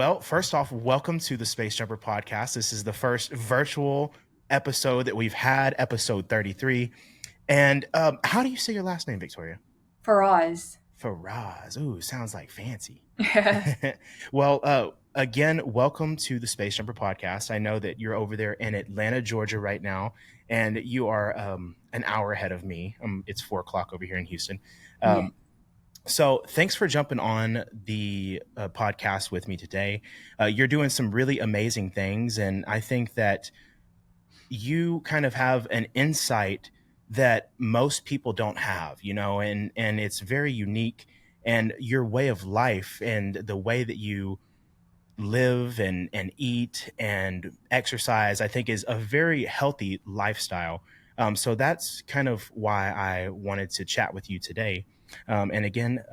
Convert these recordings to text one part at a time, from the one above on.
Well, first off, welcome to the Space Jumper podcast. This is the first virtual episode that we've had, episode 33. And how do you say your last name, Victoria? Ferraz. Ferraz. Ooh, sounds like fancy. Well, again, welcome to the Space Jumper podcast. I know that you're over there in Atlanta, Georgia right now, and you are an hour ahead of me. It's 4 o'clock over here in Houston. Yeah. Um, So, thanks for jumping on the podcast with me today. You're doing some really amazing things, and I think that you kind of have an insight that most people don't have, and it's very unique. And your way of life and the way that you live and eat and exercise, I think, is a very healthy lifestyle. So that's kind of why I wanted to chat with you today. And again,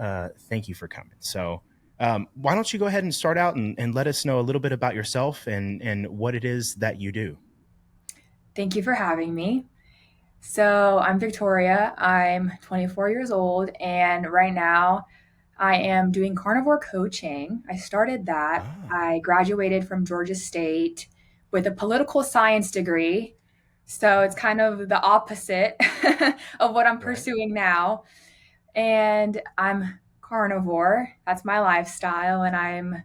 thank you for coming. So why don't you go ahead and start out and let us know a little bit about yourself and what it is that you do? Thank you for having me. So, I'm Victoria. I'm 24 years old, and right now I am doing carnivore coaching. I started that. Ah, I graduated from Georgia State with a political science degree. So, it's kind of the opposite of what I'm right. pursuing now. And I'm carnivore. That's my lifestyle, and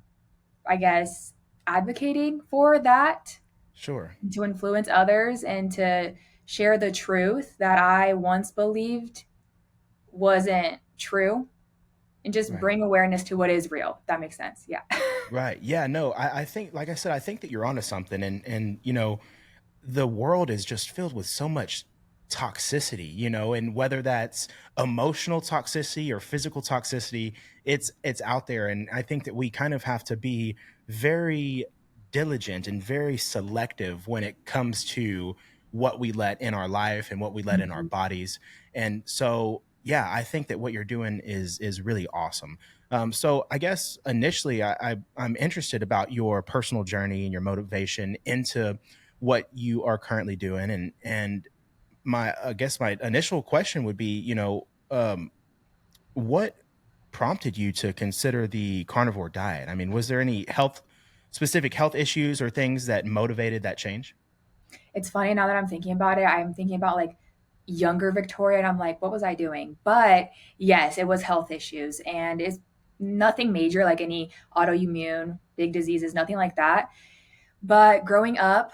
I guess, advocating for that Sure. to influence others and to share the truth that I once believed wasn't true and just Right. bring awareness to what is real. If that makes sense. Yeah. Right. Yeah. No, I think, like I said, I think that you're onto something. And the world is just filled with so much toxicity, and whether that's emotional toxicity or physical toxicity, it's out there. And I think that we kind of have to be very diligent and very selective when it comes to what we let in our life and what we let in our Mhm. bodies. And so, yeah, I think that what you're doing is really awesome. So I guess initially I'm interested about your personal journey and your motivation into what you are currently doing. And my I guess my initial question would be, what prompted you to consider the carnivore diet? I mean, was there any specific health issues or things that motivated that change? It's funny now that I'm thinking about it. I'm thinking about like younger Victoria and I'm like, what was I doing? But yes, it was health issues and it's nothing major like any autoimmune, big diseases, nothing like that. But growing up,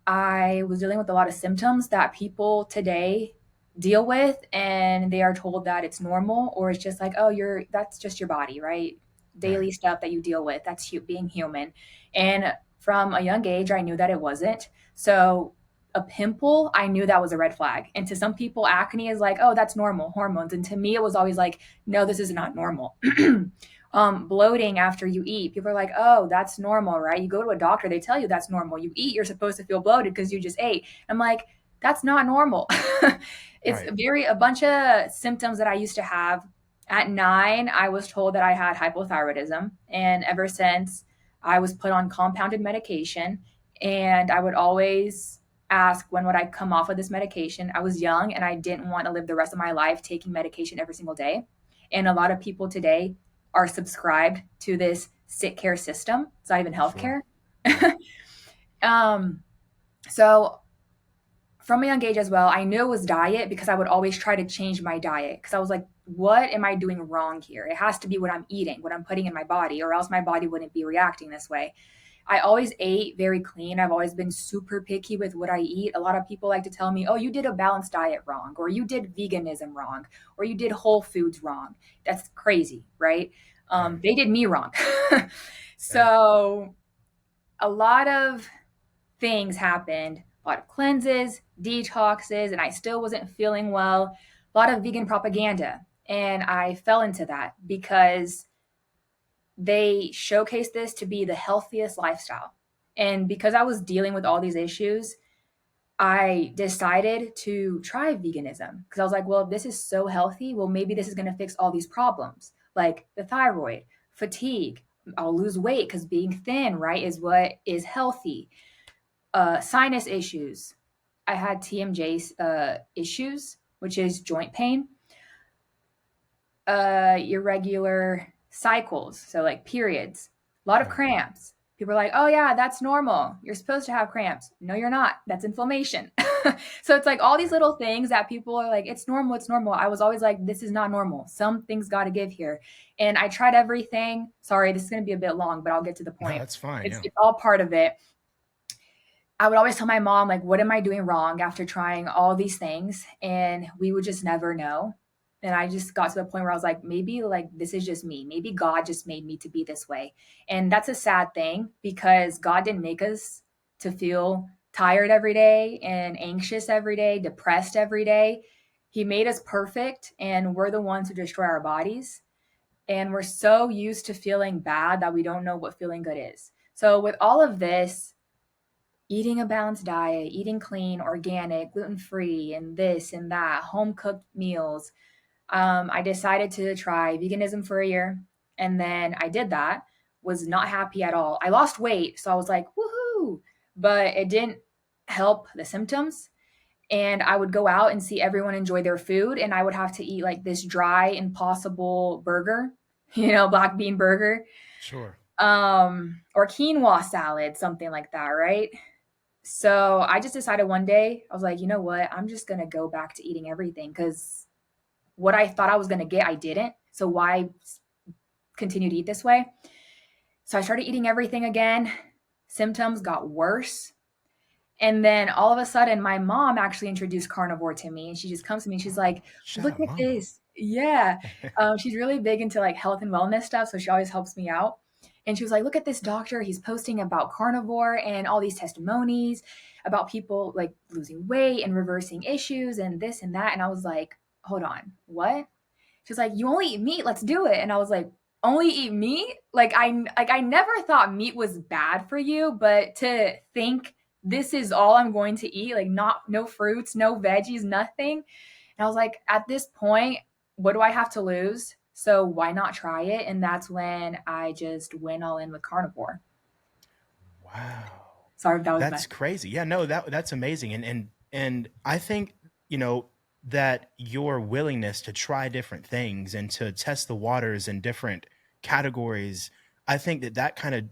I was dealing with a lot of symptoms that people today deal with, and they are told that it's normal, or it's just like, oh, that's just your body, right? Right. Daily stuff that you deal with. That's being human. And from a young age, I knew that it wasn't. So a pimple, I knew that was a red flag. And to some people, acne is like, oh, that's normal, hormones. And to me, it was always like, no, this is not normal. Bloating after you eat. People are like, oh, that's normal, right? You go to a doctor, they tell you that's normal. You eat, you're supposed to feel bloated because you just ate. I'm like, that's not normal. It's Right. a bunch of symptoms that I used to have. At 9, I was told that I had hypothyroidism. And ever since, I was put on compounded medication. And I would always ask, when would I come off of this medication? I was young and I didn't want to live the rest of my life taking medication every single day. And a lot of people today are subscribed to this sick care system. It's not even Sure. healthcare. Right. um, so from a young age as well, I knew it was diet because I would always try to change my diet because I was like, what am I doing wrong here? It has to be what I'm eating, what I'm putting in my body, or else my body wouldn't be reacting this way. I always ate very clean. I've always been super picky with what I eat. A lot of people like to tell me, oh, you did a balanced diet wrong, or you did veganism wrong, or you did whole foods wrong. That's crazy, right? Right. They did me wrong. Right. So a lot of things happened, a lot of cleanses, detoxes, and I still wasn't feeling well. A lot of vegan propaganda. And I fell into that because they showcased this to be the healthiest lifestyle. And because I was dealing with all these issues, I decided to try veganism because I was like, well, if this is so healthy, well, maybe this is going to fix all these problems like the thyroid, fatigue. I'll lose weight because being thin, right, is what is healthy. Sinus issues. I had TMJ issues, which is joint pain, irregular cycles, so like periods. A lot of Right. cramps. People are like, oh, yeah, that's normal. You're supposed to have cramps. No, you're not. That's inflammation. So it's like all these Right. little things that people are like, it's normal. It's normal. I was always like, this is not normal. Something's got to give here. And I tried everything. Sorry, this is going to be a bit long, but I'll get to the No, point. that's fine. It's, Yeah. it's all part of it. I would always tell my mom, like, what am I doing wrong after trying all these things? And we would just never know. And I just got to the point where I was like, maybe like this is just me. Maybe God just made me to be this way. And that's a sad thing because God didn't make us to feel tired every day and anxious every day, depressed every day. He made us perfect, and we're the ones who destroy our bodies. And we're so used to feeling bad that we don't know what feeling good is. So, with all of this, eating a balanced diet, eating clean, organic, gluten free, and this and that, home cooked meals. I decided to try veganism for a year. And then I did that, was not happy at all. I lost weight. So I was like, woohoo. But it didn't help the symptoms. And I would go out and see everyone enjoy their food. And I would have to eat like this dry, impossible burger, black bean burger, Sure. or quinoa salad, something like that, right? So I just decided one day, I was like, you know what? I'm just going to go back to eating everything because what I thought I was going to get, I didn't. So why continue to eat this way? So I started eating everything again. Symptoms got worse. And then all of a sudden, my mom actually introduced carnivore to me. And she just comes to me and she's like, Oh, shout look out, at mama. this. Yeah. She's really big into like health and wellness stuff. So she always helps me out. And she was like, look at this doctor. He's posting about carnivore and all these testimonies about people like losing weight and reversing issues and this and that. And I was like, hold on, what? She was like, you only eat meat. Let's do it. And I was like, only eat meat? Like I never thought meat was bad for you, but to think this is all I'm going to eat, like not no fruits, no veggies, nothing. And I was like, at this point, what do I have to lose? So why not try it? And that's when I just went all in with carnivore. Wow. Sorry if that was bad. That's crazy. Yeah, no, that's amazing. And I think, you know, that your willingness to try different things and to test the waters in different categories, I think that that kind of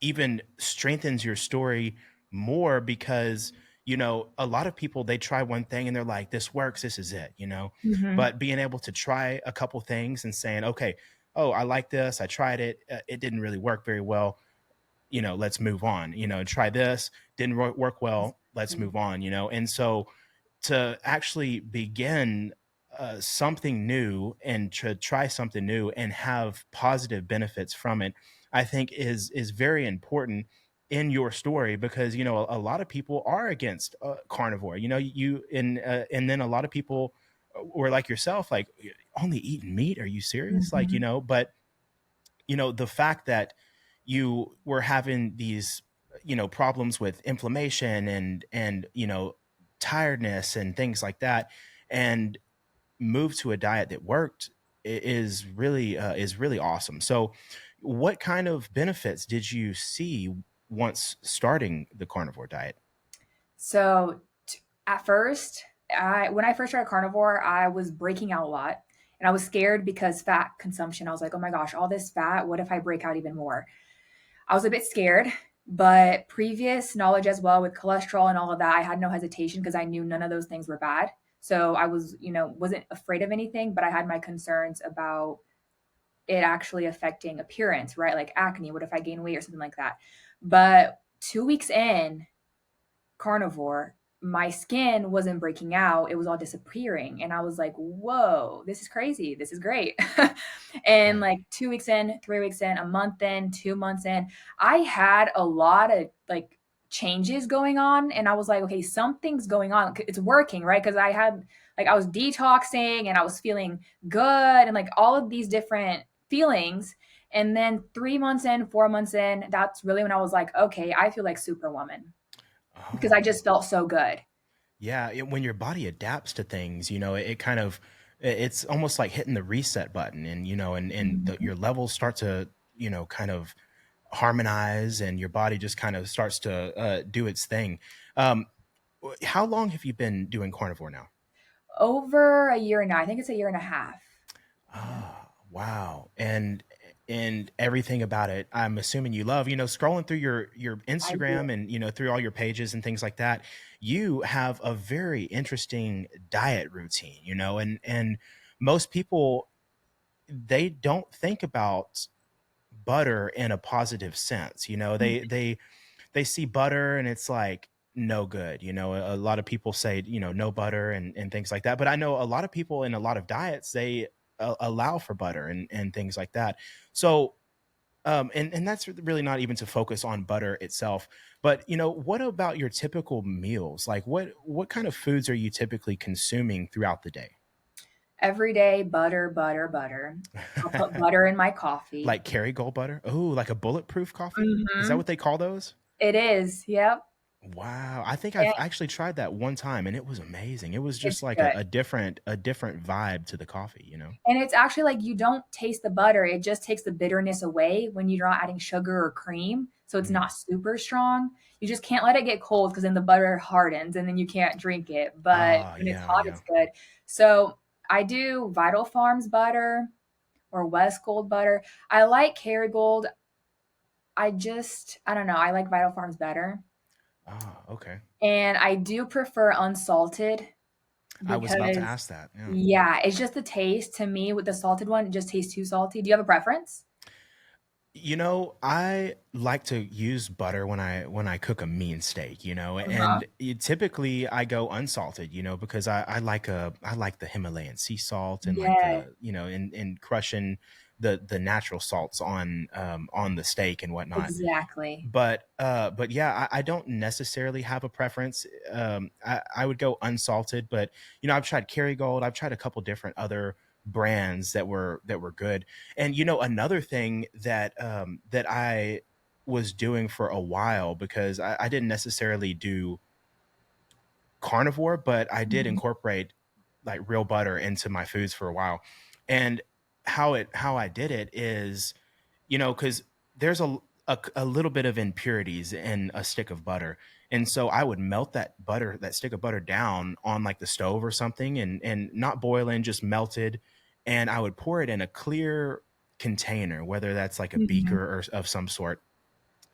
even strengthens your story more because, you know, a lot of people, they try one thing and they're like, this works, this is it, you know. Mm-hmm. But being able to try a couple things and saying, okay, oh, I like this, I tried it, it didn't really work very well, you know, let's move on, you know, try this, didn't work well, let's move on, you know. And so to actually begin something new and to try something new and have positive benefits from it, I think is very important in your story because, you know, a lot of people are against carnivore, you know, and then a lot of people were like yourself, like, only eating meat, are you serious, like, you Mm-hmm. know. But you know, the fact that you were having these, you know, problems with inflammation and you know, tiredness and things like that, and moved to a diet that worked, is really awesome. So what kind of benefits did you see once starting the carnivore diet? So at first, when I first started carnivore, I was breaking out a lot. And I was scared because fat consumption. I was like, oh my gosh, all this fat, what if I break out even more? I was a bit scared, but previous knowledge as well with cholesterol and all of that, I had no hesitation because I knew none of those things were bad. So I was, wasn't afraid of anything, but I had my concerns about it actually affecting appearance, right? Like acne, what if I gain weight or something like that? But 2 weeks in, carnivore, my skin wasn't breaking out. It was all disappearing. And I was like, whoa, this is crazy. This is great. And Right. like 2 weeks in, 3 weeks in, a month in, 2 months in, I had a lot of like changes going on. And I was like, okay, something's going on. It's working, right? Because I was detoxing and I was feeling good and like all of these different feelings. And then 3 months in, 4 months in, that's really when I was like, okay, I feel like Superwoman because I Oh, just felt so good. yeah, when your body adapts to things, you know, it kind of, it's almost like hitting the reset button, and you know, Mhm. your levels start to, you know, kind of harmonize, and your body just kind of starts to do its thing. Um, how long have you been doing carnivore now? Over a year now. I think it's a year and a half. Yeah. Ah, wow. And and everything about it, I'm assuming you love, scrolling through your I do. Instagram and, through all your pages and things like that, you have a very interesting diet routine, and most people, they don't think about butter in a positive sense. Mhm. They see butter and it's like no good. A lot of people say, no butter and things like that. But I know a lot of people in a lot of diets, they allow for butter and things like that. So, and that's really not even to focus on butter itself. But, what about your typical meals? Like what kind of foods are you typically consuming throughout the day? Every day, butter, butter, butter. I'll put butter in my coffee. Like Kerrygold butter? Oh, like a bulletproof coffee? Is that Mhm. what they call those? It is, yep, Wow, I think I've and actually tried that one time and it was amazing. It was just it's like good. a different vibe to the coffee? And it's actually like you don't taste the butter, it just takes the bitterness away when you're not adding sugar or cream, so it's Mm. not super strong. You just can't let it get cold because then the butter hardens and then you can't drink it, but Ah, when it's yeah, hot, yeah. it's good. So, I do Vital Farms butter or West Gold butter. I like Kerrygold. I don't know, I like Vital Farms better, Ah, okay. and I do prefer unsalted I was about to because ask that. Yeah. yeah, it's just the taste to me with the salted one, it just tastes too salty. Do you have a preference? I like to use butter when I cook a mean steak, Uh-huh. and typically I go unsalted, because I like the Himalayan sea salt and like Yeah, and crushing the natural salts on the steak and whatnot. exactly. But yeah, I don't necessarily have a preference. I would go unsalted, but I've tried Kerrygold. I've tried a couple different other brands that were good. And another thing that I was doing for a while, because I didn't necessarily do carnivore, but I did Mhm. incorporate like real butter into my foods for a while. And how I did it is, because there's a little bit of impurities in a stick of butter. And so I would melt that stick of butter down on like the stove or something, and not boiling, just melted. And I would pour it in a clear container, whether that's like a beaker Mhm. or of some sort.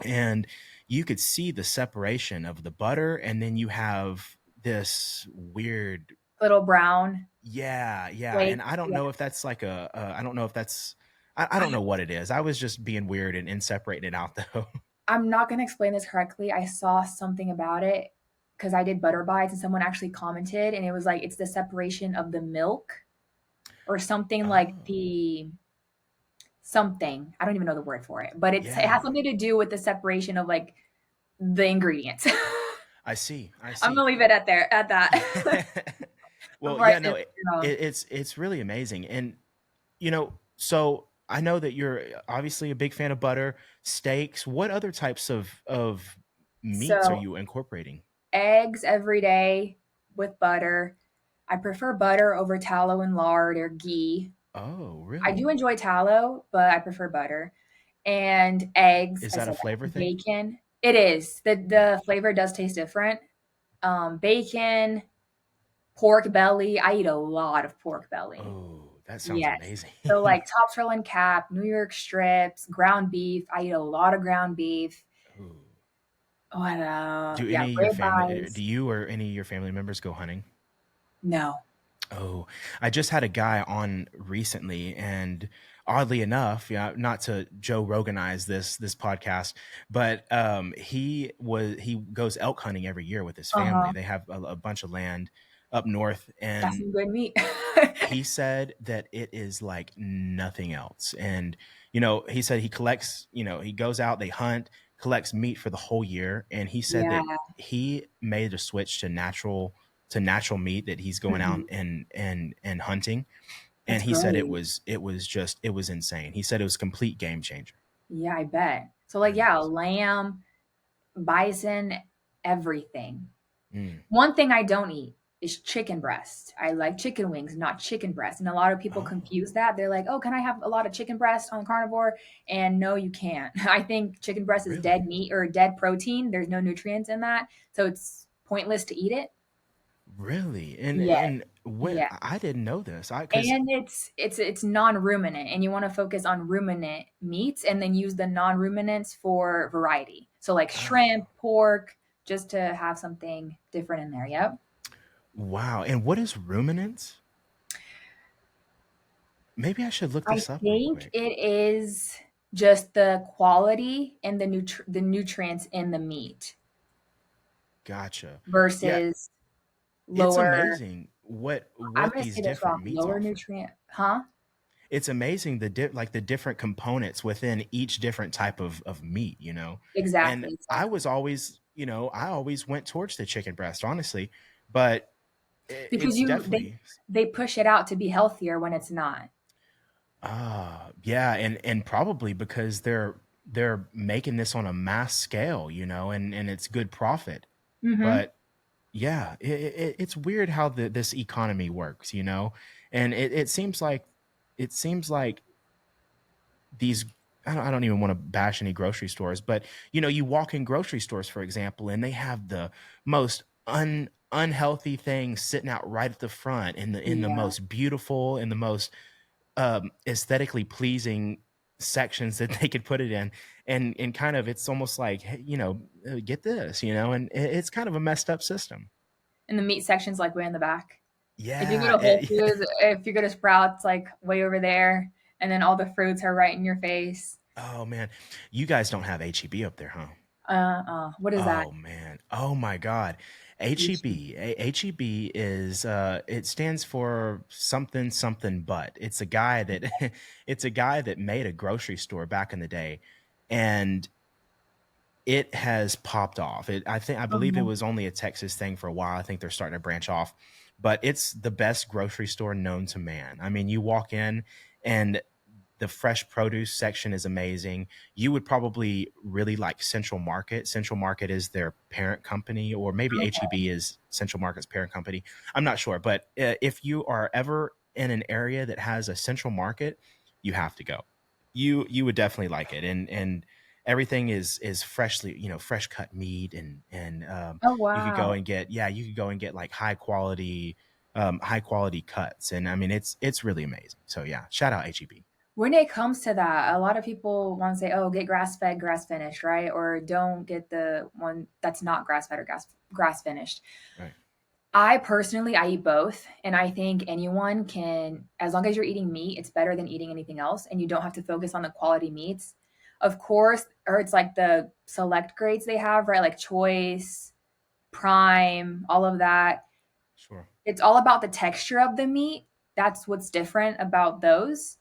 And you could see the separation of the butter, and then you have this weird, Little brown yeah, yeah. And flakes, I don't yeah. know if that's like I don't know if that's, I don't know what it is. I was just being weird and separating it out though. I'm not gonna explain this correctly. I saw something about it because I did butter bites and someone actually commented and it was like it's the separation of the milk or something like Oh, the something. I don't even know the word for it, but it has yeah. something to do with the separation of like the ingredients. I see. I I'm see. gonna leave it at that Well, before I yeah, say no, it, something else. it, it's really amazing. And so I know that you're obviously a big fan of butter, steaks. What other types of meats are So you incorporating? eggs every day with butter. I prefer butter over tallow and lard or ghee. Oh, I do really? enjoy tallow, but I prefer butter. And eggs, Is I that a said flavor that. thing? Bacon. It is. The Yeah. the flavor does taste different. Bacon, pork belly. I eat a lot of pork belly. Oh, that sounds Yes. amazing. So like top sirloin and cap, New York strips, ground beef. I eat a lot of ground beef. Ooh. What Do yeah, any of your rib family, eyes. do you or any of your family members go hunting? No. Oh, I just had a guy on recently, and oddly enough, yeah, not to Joe Roganize this podcast, but he goes elk hunting every year with his family. Uh-huh. They have a bunch of land up north, That's and some good meat. he said that it is like nothing else. And he said he collects, he goes out, they hunt, collects meat for the whole year, and he said Yeah, that he made a switch to natural meat, that he's going out mhm. and hunting. And That's he said it great. was it was just it was insane. He said it was a complete game changer. Yeah, I bet. So, like, Really yeah, was. lamb, bison, everything. Mm. One thing I don't eat is chicken breast. I like chicken wings, not chicken breast. And a lot of people Oh, confuse that. They're like, "Oh, can I have a lot of chicken breast on carnivore?" And no, you can't. I think chicken breast is dead really? meat or dead protein. There's no nutrients in that. So it's pointless to eat it. Really? Yeah, And when yeah. I didn't know this. I cuz And it's non-ruminant, and you want to focus on ruminant meats and then use the non-ruminants for variety. So like shrimp, oh, pork, just to have something different in there. Yep. wow. And what is ruminants? Maybe I should look I this up real think quick. it is just the quality and the nutrients in the meat Gotcha. Yeah, versus it's lower. amazing I'm what gonna these say this different wrong. meats Lower offer. nutrient, huh? It's amazing like the different components within each different type of meat, And Exactly, I exactly. was always, I always went towards the chicken breast, honestly, but Because it's you definitely they push it out to be healthier when it's not. yeah, and probably because they're making this on a mass scale, and it's good profit. Mhm. But yeah, it's weird how this economy works, and it seems like these I don't even want to bash any grocery stores, but you walk in grocery stores, for example, and they have the most unhealthy things sitting out right at the front in the Yeah. most beautiful and the most aesthetically pleasing sections that they could put it in, and kind of it's almost like, hey, get this, and it's kind of a messed up system. And the meat section's like way in the back. If you go Yeah, to Whole Foods, if you go to Sprouts, like way over there, and then all the fruits are right in your face. oh man, you guys don't have HEB up there, huh? What is that? Oh man. Oh my God. HEB. HEB is it stands for something something but. It's a guy that it's a guy that made a grocery store back in the day, and it has popped off. I believe it Uh-huh. was only a Texas thing for a while. I think they're starting to branch off, but it's the best grocery store known to man. I mean, you walk in and the fresh produce section is amazing. You would probably really like Central Market. Central Market is their parent company, or maybe HEB is Central Market's parent company. I'm not sure, but if you are ever in an area that has a Central Market, you have to go. You would definitely like it, and everything is freshly, fresh cut meat, and Oh you could go wow. and get, yeah, you could go and get like high quality cuts, and I mean it's really amazing. So yeah, shout out HEB. When it comes to that, a lot of people want to say, "Oh, get grass fed, grass finished," right? Or don't get the one that's not grass fed or grass finished. Right. I personally, I eat both, and I think anyone can, as long as you're eating meat, it's better than eating anything else, and you don't have to focus on the quality meats. Of course, or it's like the select grades they have, right? Like choice, prime, all of that. Sure. It's all about the texture of the meat. That's what's different about those.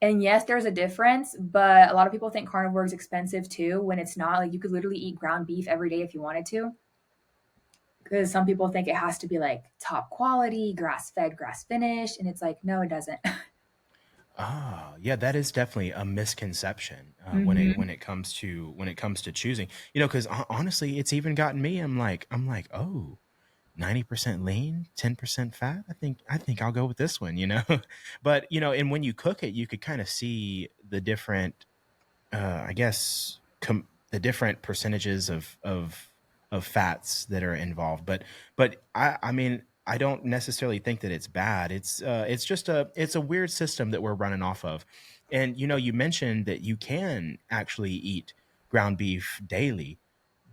And yes, there's a difference, but a lot of people think carnivore is expensive too, when it's not. Like you could literally eat ground beef every day if you wanted to, because some people think it has to be like top quality, grass fed, grass finished, and it's like no, it doesn't. Ah, yeah, that is definitely a misconception when it Hmm. when it comes to when it comes to choosing. Because honestly, it's even gotten me. I'm like, oh, 90% lean, 10% fat. I think I'll go with this one. But and when you cook it, you could kind of see the different, I guess, the different percentages of fats that are involved. But I mean, I don't necessarily think that it's bad. It's just it's a weird system that we're running off of. And you mentioned that you can actually eat ground beef daily,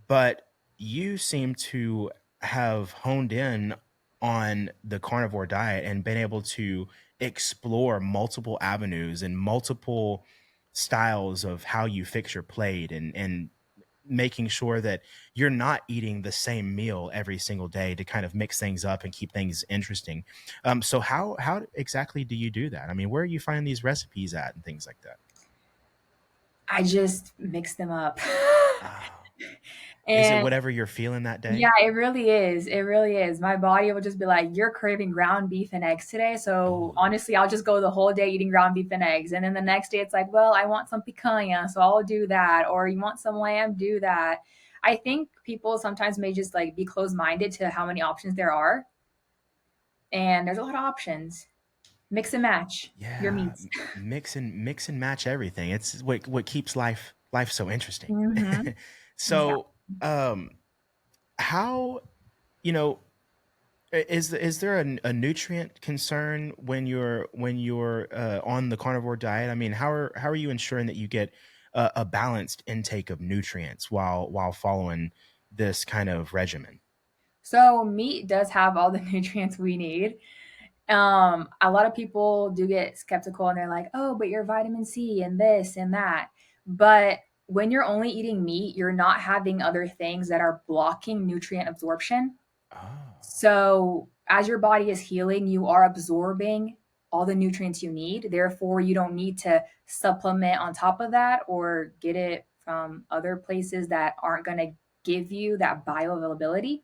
but you seem to have honed in on the carnivore diet and been able to explore multiple avenues and multiple styles of how you fix your plate, and making sure that you're not eating the same meal every single day to kind of mix things up and keep things interesting. So how exactly do you do that? I mean, where are you finding these recipes at and things like that? I just mix them up. Oh, is it And whatever you're feeling that yeah, day? it really is. It really is. My body will just be like, "You're craving ground beef and eggs today." So Oh, honestly, I'll just go the whole day eating ground beef and eggs. And then the next day, it's like, well, I want some picanha, so I'll do that. Or you want some lamb, do that. I think people sometimes may just like be closed minded to how many options there are. And there's a lot of options. Mix and match your yeah, meats. mix and match everything. It's what keeps life so interesting. Hmm. So, Exactly. how you know Is there a nutrient concern when you're on the carnivore diet? I mean, how are you ensuring that you get a balanced intake of nutrients while following this kind of regimen? So meat does have all the nutrients we need. A lot of people do get skeptical and they're like, oh, but you're vitamin C and this and that. But when you're only eating meat, you're not having other things that are blocking nutrient absorption. Oh, So as your body is healing, you are absorbing all the nutrients you need. Therefore, you don't need to supplement on top of that or get it from other places that aren't going to give you that bioavailability.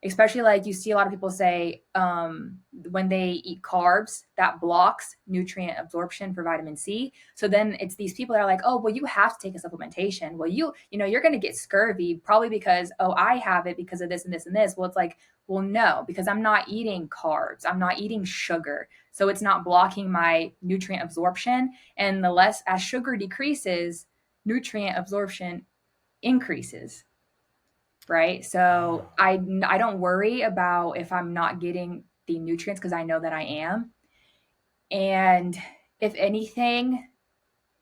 Especially like you see a lot of people say when they eat carbs, that blocks nutrient absorption for vitamin C. So then it's these people that are like, oh, well, you have to take a supplementation. Well, you're going to get scurvy probably because, oh, I have it because of this and this and this. Well, it's like, well, no, because I'm not eating carbs. I'm not eating sugar. So it's not blocking my nutrient absorption. And the less as sugar decreases, nutrient absorption increases, right? So oh, I don't worry about if I'm not getting the nutrients because I know that I am. And if anything,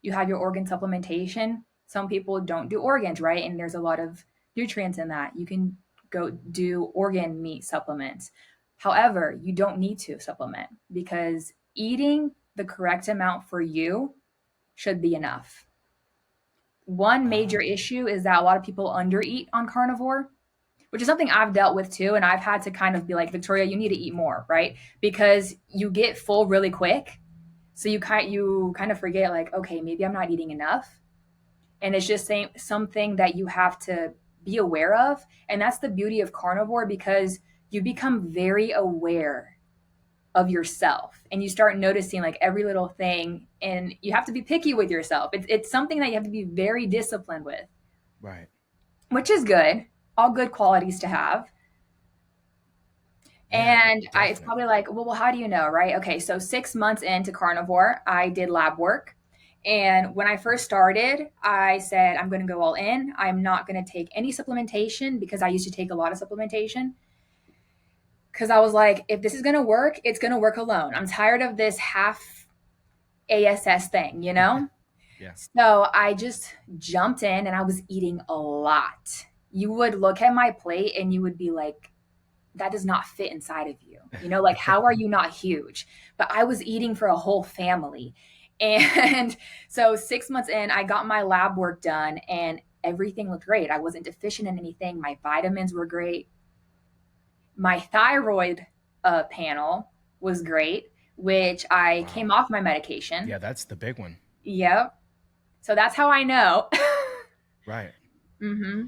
you have your organ supplementation. Some people don't do organs, right? And there's a lot of nutrients in that. You can go do organ meat supplements. However, you don't need to supplement because eating the correct amount for you should be enough. One major oh. issue is that a lot of people undereat on carnivore, which is something I've dealt with too. And I've had to kind of be like, Victoria, you need to eat more, right? Because you get full really quick. So you kind of forget like, okay, maybe I'm not eating enough. And it's just something that you have to be aware of. And that's the beauty of carnivore because you become very aware of yourself and you start noticing like every little thing and you have to be picky with yourself. It's something that you have to be very disciplined with, Right. which is good, all good qualities to have. Yeah, And it's probably definitely. like, well, how do you know, right? Okay, so 6 months into carnivore, I did lab work. And when I first started, I said, I'm going to go all in. I'm not going to take any supplementation because I used to take a lot of supplementation. Because I was like, if this is going to work, it's going to work alone. I'm tired of this half ASS thing, you know? Yeah. So I just jumped in and I was eating a lot. You would look at my plate and you would be like, that does not fit inside of you. You know, like how are you not huge? But I was eating for a whole family. And so 6 months in, I got my lab work done and everything looked great. I wasn't deficient in anything. My vitamins were great. My thyroid panel was great, which I Wow. came off my medication. Yeah, that's the big one. Yep. So that's how I know. Right. Mm-hmm.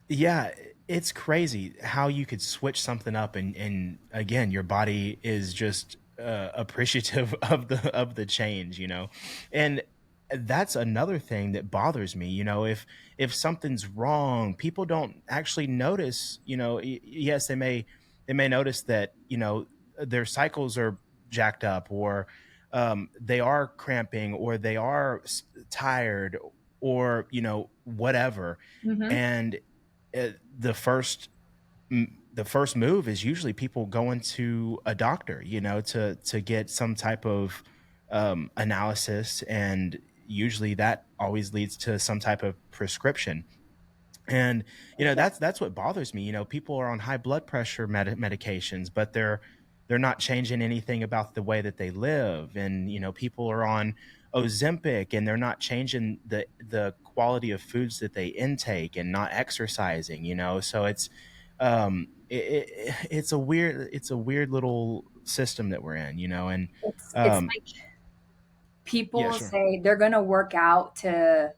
Yeah, it's crazy how you could switch something up and again, your body is just appreciative of the change, you know. And that's another thing that bothers me, you know, if something's wrong, people don't actually notice, you know, yes, they may notice that, you know, their cycles are jacked up or they are cramping or they are tired or, you know, whatever. Mm-hmm. And the the first move is usually people going to a doctor, you know, to get some type of analysis, and usually that always leads to some type of prescription. And you know, Yeah. that's what bothers me. You know, people are on high blood pressure medications, but they're not changing anything about the way that they live. And you know, people are on Ozempic and they're not changing the quality of foods that they intake and not exercising. You know, so it's a weird little system that we're in. You know, and It's um, like yeah, people sure, say they're going to work out to,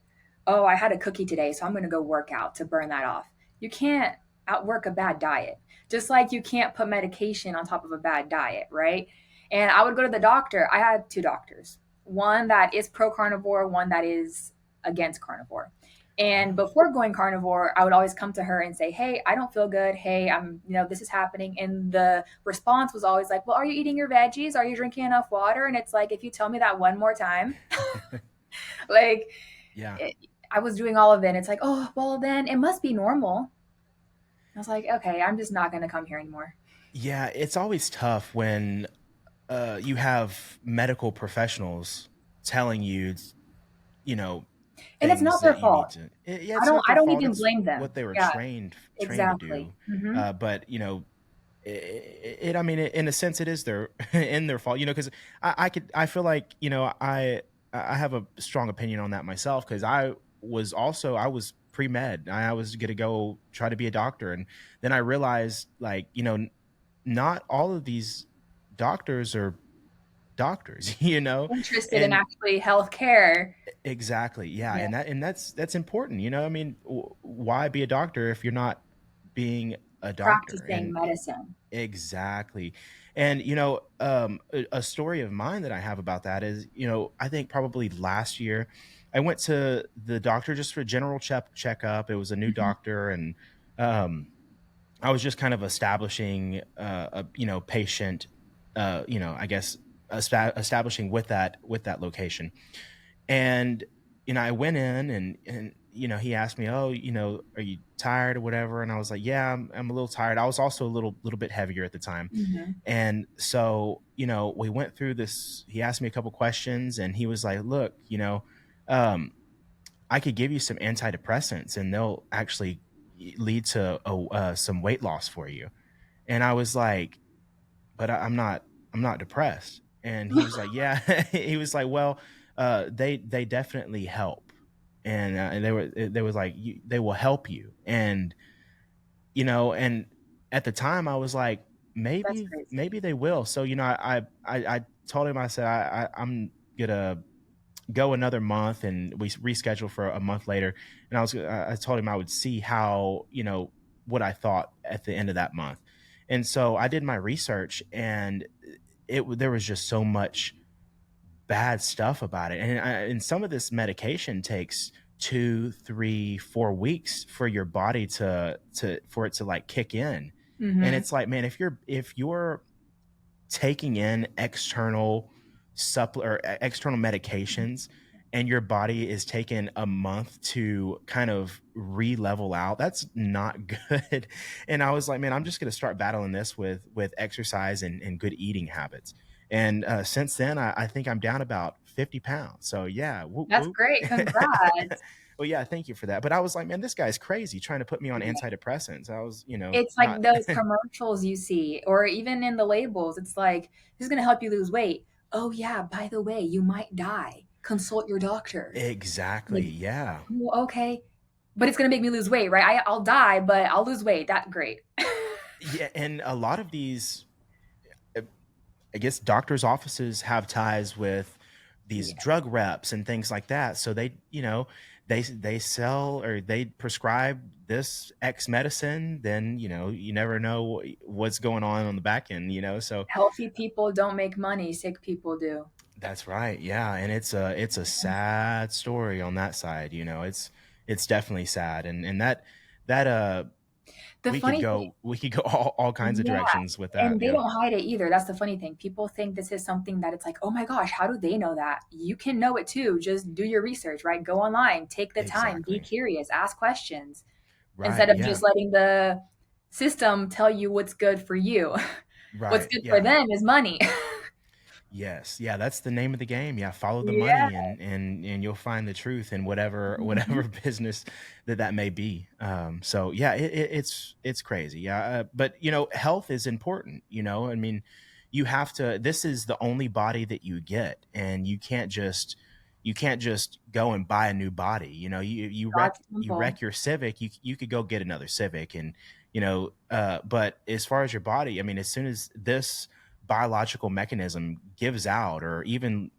oh, I had a cookie today, so I'm going to go work out to burn that off. You can't outwork a bad diet, just like you can't put medication on top of a bad diet, right? And I would go to the doctor. I had two doctors, one that is pro carnivore, one that is against carnivore. And oh, before going carnivore, I would always come to her and say, hey, I don't feel good. Hey, this is happening. And the response was always like, well, are you eating your veggies? Are you drinking enough water? And it's like, if you tell me that one more time, like yeah. it, I was doing all of it. And it's like, oh, well, then it must be normal. I was like, okay, I'm just not going to come here anymore. Yeah, it's always tough when you have medical professionals telling you, you know, And it's things not their that you need fault. to. Yeah, it's not I their don't fault. even It's blame them. what they were Yeah, trained to exactly. do. But I mean, in a sense, it is their in their fault. Because I feel like I have a strong opinion on that myself because I was pre med. I was gonna go try to be a doctor, and then I realized like not all of these doctors are doctors, Interested in and actually healthcare. exactly, yeah, Yeah, and that's important. I mean, why be a doctor if you're not being a doctor? practicing And medicine. exactly, and a story of mine that I have about that is, I think probably last year, I went to the doctor just for a general checkup. It was a new Mhm. doctor, and um, I was just kind of establishing a patient, I guess establishing with that location. And I went in, and he asked me, "Oh, are you tired or whatever?" And I was like, "Yeah, I'm a little tired." I was also a little bit heavier at the time. Mhm. And so, we went through this. He asked me a couple questions, and he was like, "Look, um, I could give you some antidepressants, and they'll actually lead to some weight loss for you." And I was like, "But I'm not depressed." And he was like, "Yeah." He was like, "Well, they definitely help." And they was like, "They will help you." And at the time I was like, That's maybe crazy. they will. So, I told him, I said, I'm gonna go another month, and we rescheduled for a month later. And I told him I would see how, what I thought at the end of that month. And so I did my research, and there was just so much bad stuff about it. And some of this medication takes 2, 3, 4 weeks for your body for it to like kick in. And Mhm. it's like, man, if you're taking in external medications, and your body is taking a month to kind of re-level out, that's not good. And I was like, man, I'm just going to start battling this with exercise and good eating habits. And since then, I think I'm down about 50 pounds. So yeah, whoop That's whoop. great. Congrats. Well, yeah, thank you for that. But I was like, man, this guy's crazy trying to put me on antidepressants. I was, It's like not. those commercials you see, or even in the labels. It's like, this is going to help you lose weight. Oh, yeah, by the way, you might die. Consult your doctor. Exactly, Like, yeah. well, okay. But it's going to make me lose weight, right? I'll die, but I'll lose weight. That's great. Yeah, and a lot of these, uh, I guess, doctors' offices have ties with these Yeah. drug reps and things like that. So they sell or they prescribe this X medicine. Then you never know what's going on the back end. So Healthy people don't make money, sick people do. that's right. Yeah, and it's a sad story on that side. It's definitely sad, and that The we could funny thing, go we could go all kinds of yeah, directions with that. and they Yeah, don't hide it either. That's the funny thing. People think this is something that it's like, oh my gosh, how do they know that? You can know it too. Just do your research, right? Go online, take the time, be exactly. curious, ask questions Right. instead of Yeah. just letting the system tell you what's good for you. What's Right. good for Yeah. them is money. Yes. Yeah. That's the name of the game. Yeah. Follow the Yeah. money, and you'll find the truth in whatever Mhm. business that may be. So yeah, it's crazy. Yeah. But health is important. I mean, you have to. This is the only body that you get, and you can't just go and buy a new body. You wreck God's you temple. wreck your Civic. You could go get another Civic, and but as far as your body, I mean, as soon as this biological mechanism gives out, or even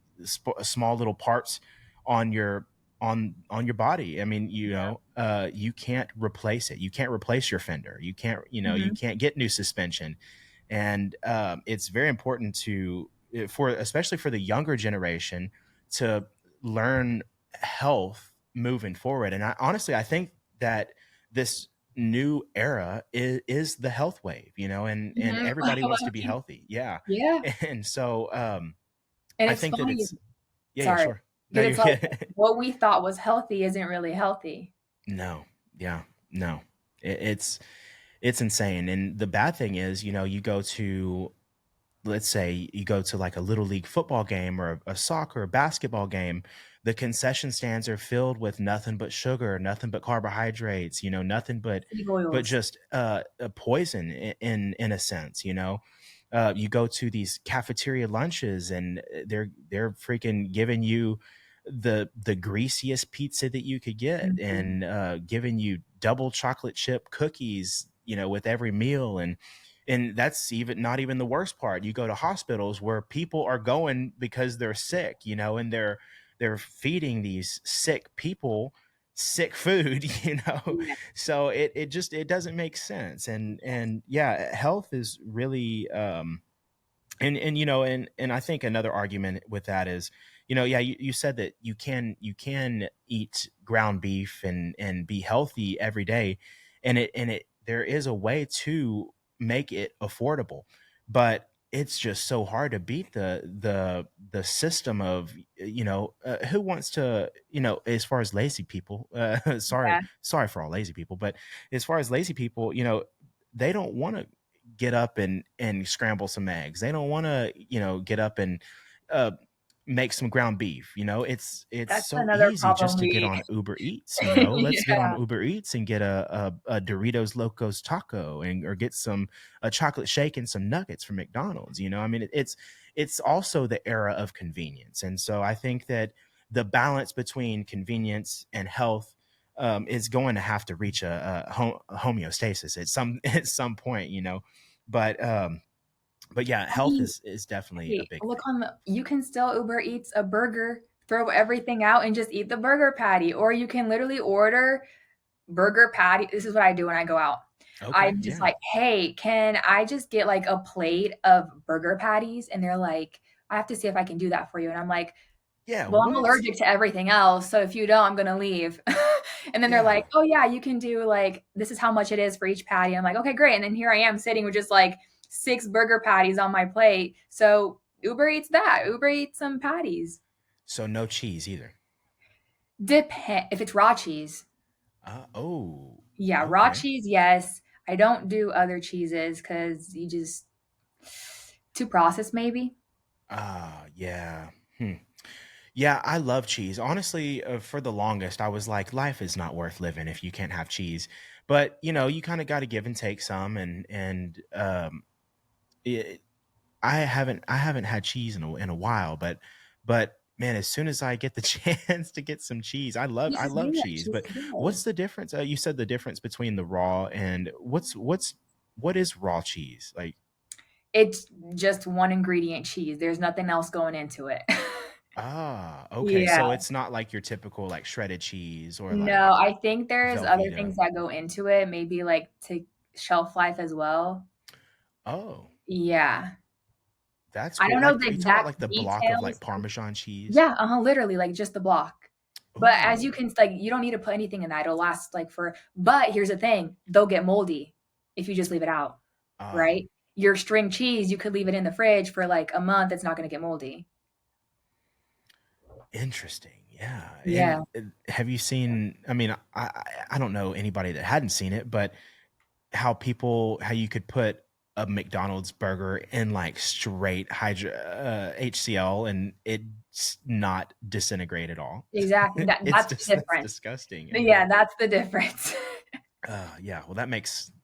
small little parts on your body, I mean, Yeah. you can't replace it. You can't replace your fender. You Mhm. can't get new suspension. And it's very important for especially for the younger generation to learn health moving forward. And I think that this new era is the health wave, and Mhm. everybody wants to be healthy. Yeah. Yeah. And so And I it's think that funny. it's yeah, Sorry. sure. No, Because you're it's like good. what we thought was healthy isn't really healthy. No. Yeah. No. It's it's insane. And the bad thing is, you go to, let's say you go to like a little league football game or a soccer or basketball game, the concession stands are filled with nothing but sugar, nothing but carbohydrates, nothing Seed but oils. just a poison in a sense. You go to these cafeteria lunches and they're freaking giving you the greasiest pizza that you could get, Mhm. and giving you double chocolate chip cookies, with every meal. And that's even not even the worst part. You go to hospitals where people are going because they're sick, and they're feeding these sick people sick food, Yeah. so it doesn't make sense. And yeah, health is really and I think another argument with that is, yeah, you said that you can eat ground beef and be healthy every day, and it there is a way to make it affordable, but it's just so hard to beat the system of, who wants to, as far as lazy people, sorry Yeah. sorry for all lazy people, but as far as lazy people, they don't want to get up and scramble some eggs. They don't want to, get up and uh, make some ground beef. It's That's so another easy just problem to get we on Uber Eats. Let's get on Yeah. Uber Eats and get a Doritos Locos taco, and or get some a chocolate shake and some nuggets from McDonald's. I mean, it's also the era of convenience, and so I think that the balance between convenience and health is going to have to reach a homeostasis at some at some point. But yeah, I health mean, is definitely a hey, big look thing. on the you can still Uber Eats a burger, throw everything out and just eat the burger patty, or you can literally order burger patty. This is what I do when I go out. Okay, I'm just yeah. like, "Hey, can I just get like a plate of burger patties?" And they're like, "I have to see if I can do that for you." And I'm like, Yeah, "Well, I'm what? allergic to everything else, so if you don't, I'm gonna leave." And then they're like, Yeah. "Oh yeah, you can do like this is how much it is for each patty." I'm like, "Okay, great." And then here I am sitting with just like 6 burger patties on my plate. So Uber Eats that. Uber Eats some patties. So no cheese either. Depend if it's raw cheese. Oh, Yeah, raw okay. cheese, yes. I don't do other cheeses because you just too processed maybe. Yeah. Yeah, I love cheese. Honestly, for the longest, I was like, life is not worth living if you can't have cheese. But you kind of got to give and take some, and it, I haven't had cheese in a while, but man, as soon as I get the chance to get some cheese, I Cheese is love good. cheese. Cheese But is good. what's the difference? You said the difference between the raw and what is raw cheese? Like, It's just one ingredient cheese. There's nothing else going into it. okay, Yeah. so it's not like your typical like shredded cheese or No, like I think there's other Velveeta. things that go into it, maybe like to shelf life as well. Oh, Yeah. that's I cool. don't know Like, the are you talking about exact like the block of details. like Parmesan cheese? Yeah, literally, like just the block. But as you Oh, can like, you don't need to put anything in that. It'll last like for but here's the thing, they'll get moldy if you just leave it out, ah, right? Your string cheese, you could leave it in the fridge for like a month, it's not gonna get moldy. interesting. Yeah. And Yeah. have you seen? I mean, I don't know anybody that hadn't seen it, but how you could put a McDonald's burger in like straight HCl and it's not disintegrate at all. Exactly. It's That's the just that's difference. disgusting. But And yeah, that's the difference. yeah, well, that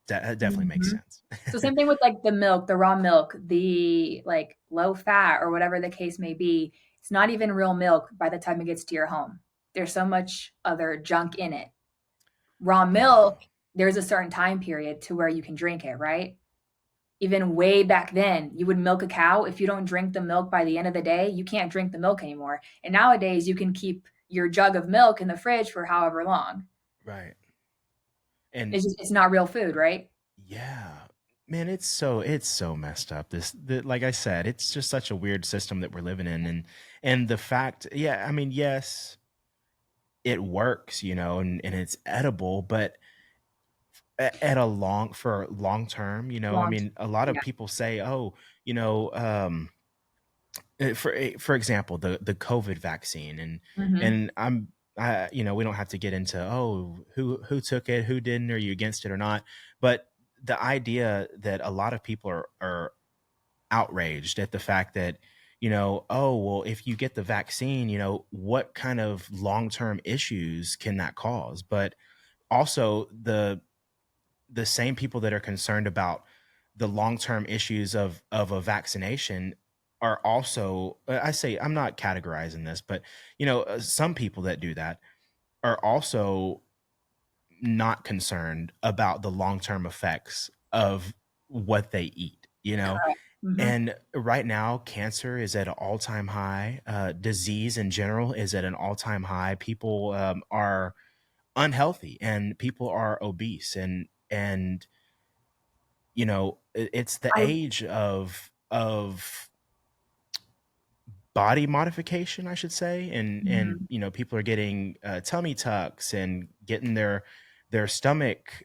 definitely makes Mhm. sense. So same thing with like the milk, the raw milk, the like low fat or whatever the case may be. It's not even real milk by the time it gets to your home. There's so much other junk in it. Raw Ah, milk, there's a certain time period to where you can drink it, right? Even way back then, you would milk a cow. If you don't drink the milk by the end of the day, you can't drink the milk anymore. And nowadays, you can keep your jug of milk in the fridge for however long. right. And It's just, it's not real food, right? yeah, man, it's so messed up. Like I said, it's just such a weird system that we're living in, and the fact, yeah, I mean, yes, it works, and it's edible, but at a long term, I Long, mean, a lot of yeah. people say, oh, you know, for example, the COVID vaccine, and Hmm. and I'm we don't have to get into, oh, who took it, who didn't, are you against it or not, but the idea that a lot of people are outraged at the fact that, oh, well, if you get the vaccine, what kind of long-term issues can that cause? But also the same people that are concerned about the long-term issues of a vaccination are also, I say, I'm not categorizing this, but some people that do that are also not concerned about the long-term effects of what they eat, Correct. Hmm. and right now cancer is at an all-time high. Disease in general is at an all-time high. People are unhealthy and people are obese, and it's the I age of body modification, I should say, and mhm. people are getting tummy tucks and getting their stomach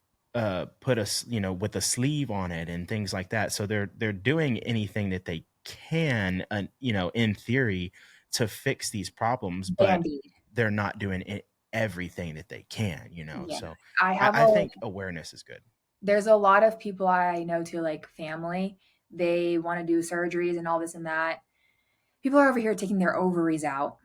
put with a sleeve on it and things like that. So they're doing anything that they can, in theory, to fix these problems, but Band-Aid. they're not doing everything that they can. Yeah. So I I, have I a think awareness is good. there's a lot of people I know too, like family. They want to do surgeries and all this and that. People are over here taking their ovaries out,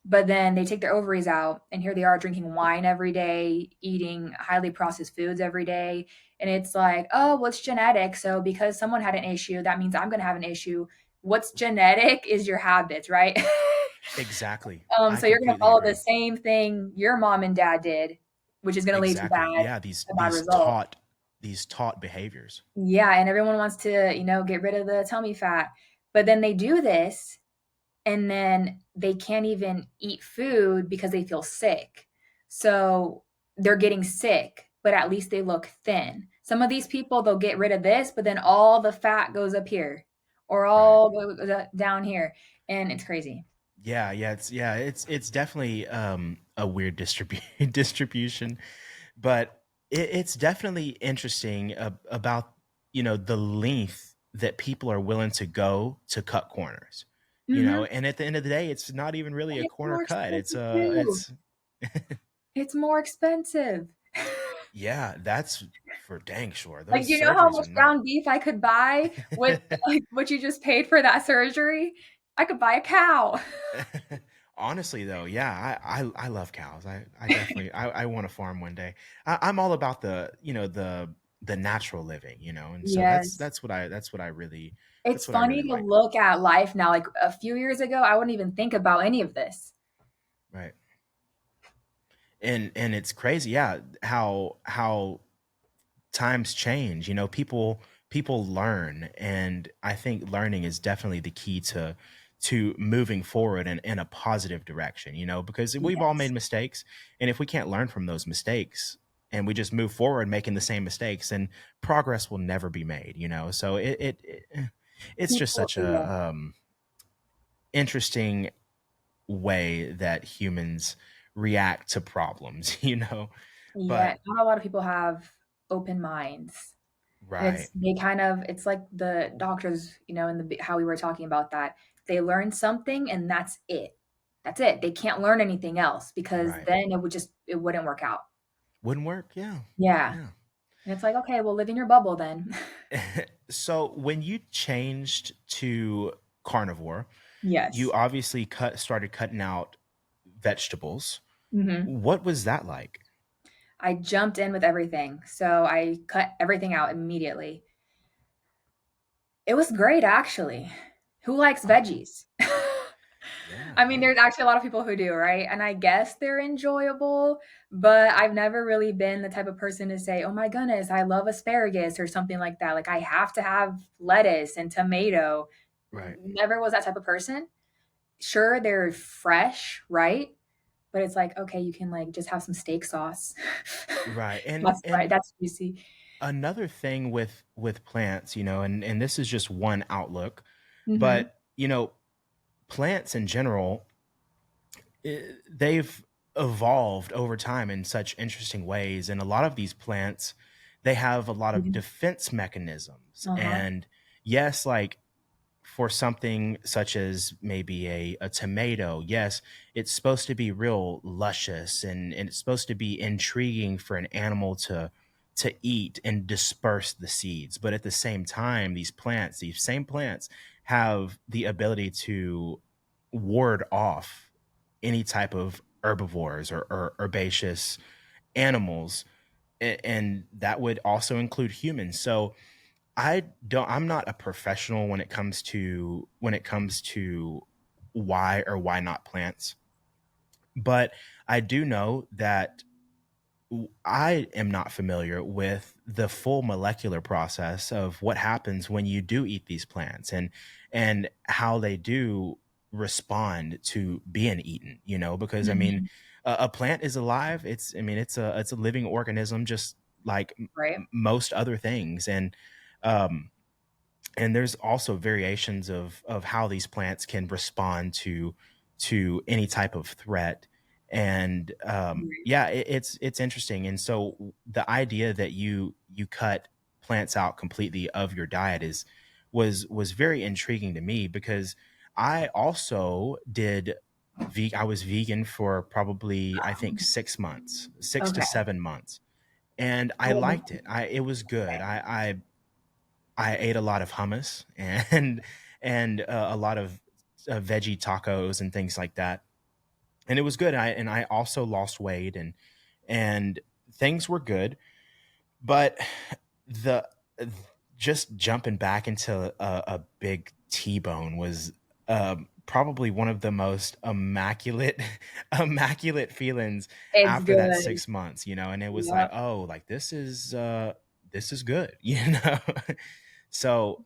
but then they take their ovaries out, and here they are drinking wine every day, eating highly processed foods every day. And it's like, oh, well, it's genetic. So because someone had an issue, that means I'm going to have an issue. What's genetic is your habits, right? Exactly. I So you're going to completely follow the agree. same thing your mom and dad did, which is going to lead to Exactly. Yeah, these a bad these result. taught these taught behaviors. Yeah, and everyone wants to, get rid of the tummy fat. But then they do this and then they can't even eat food because they feel sick. So they're getting sick, but at least they look thin. Some of these people, they'll get rid of this, but then all the fat goes up here or Right. all goes down here. And it's crazy. It's definitely a weird distribution, but it's definitely interesting about the length that people are willing to go to cut corners. Hmm. And at the end of the day, it's not even really And a it's corner more cut. It's expensive too. it's It's more expensive. yeah, that's for dang sure. Like, Those do you know how surgeries are much not. ground beef I could buy with, like, what you just paid for that surgery? I could buy a cow. Honestly, though, yeah, I love cows. I definitely I want to farm one day. I'm all about the natural living, and so Yes. that's what I really It's that's what I funny really to like. look at life now, like, a few years ago, I wouldn't even think about any of this. Right. And it's crazy, yeah, how times change. People learn, and I think learning is definitely the key to moving forward in a positive direction, because we've all made Yes. mistakes, and if we can't learn from those mistakes and we just move forward making the same mistakes, then progress will never be made, so it's just People such yeah. a interesting way that humans react to problems, Yeah, but not a lot of people have open minds. And right, it's like the doctors, in how we were talking about that. They learn something and that's it. That's it. They can't learn anything else because right, then it wouldn't work out. wouldn't work, yeah, Yeah. yeah. And it's like, okay, well, live in your bubble then. So when you changed to carnivore, you Yes. obviously started cutting out vegetables. Hmm. What was that like? I jumped in with everything. So I cut everything out immediately. It was great, actually. Who likes Oh, veggies? yeah, I mean, yeah, there's actually a lot of people who do, right? And I guess they're enjoyable, but I've never really been the type of person to say, oh my goodness, I love asparagus or something like that. Like, I have to have lettuce and tomato. right, Never was that type of person. Sure, they're fresh, right? But it's like, okay, you can like just have some steak sauce. right. And That's right. and That's juicy. another thing with plants, and this is just one outlook, Hmm. but plants in general, they've evolved over time in such interesting ways, and a lot of these plants, they have a lot of defense mechanisms. Uh-huh. And yes, like for something such as maybe a tomato, yes, it's supposed to be real luscious, and it's supposed to be intriguing for an animal to eat and disperse the seeds. But at the same time, these same plants, have the ability to ward off any type of herbivores or herbaceous animals, and that would also include humans. So I'm not a professional when it comes to why or why not plants, but I do know that I am not familiar with the full molecular process of what happens when you do eat these plants, and how they do respond to being eaten, because I mean, Mhm. a plant is alive. It's I mean, it's a living organism, just like Right. most other things. Um and there's also variations of how these plants can respond to any type of threat. And Right. yeah, it's interesting. And so the idea that you cut plants out completely of your diet was very intriguing to me, because I also I was vegan for probably, I think, 6 months, 6 to 7 months, and I I wouldn't. liked it. It was good. Okay. I ate a lot of hummus and a lot of veggie tacos and things like that, and it was good. I also lost weight, and things were good. But the just jumping back into a big T-bone was probably one of the most immaculate immaculate feelings It's after that good. 6 months, and it was like, Yep. oh, like this is good, So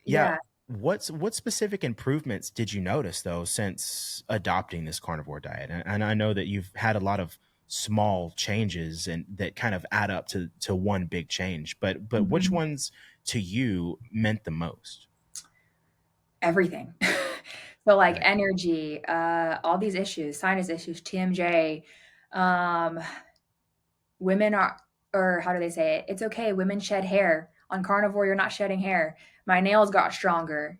yeah, Yeah. what specific improvements did you notice though since adopting this carnivore diet? And I know that you've had a lot of small changes and that kind of add up to one big change, but which Mhm. ones to you meant the most? Everything. So, like, Right. energy, all these issues, sinus issues, TMJ, um, women are, or how do they say it? It's okay, women shed hair. On carnivore, you're not shedding hair. My nails got stronger.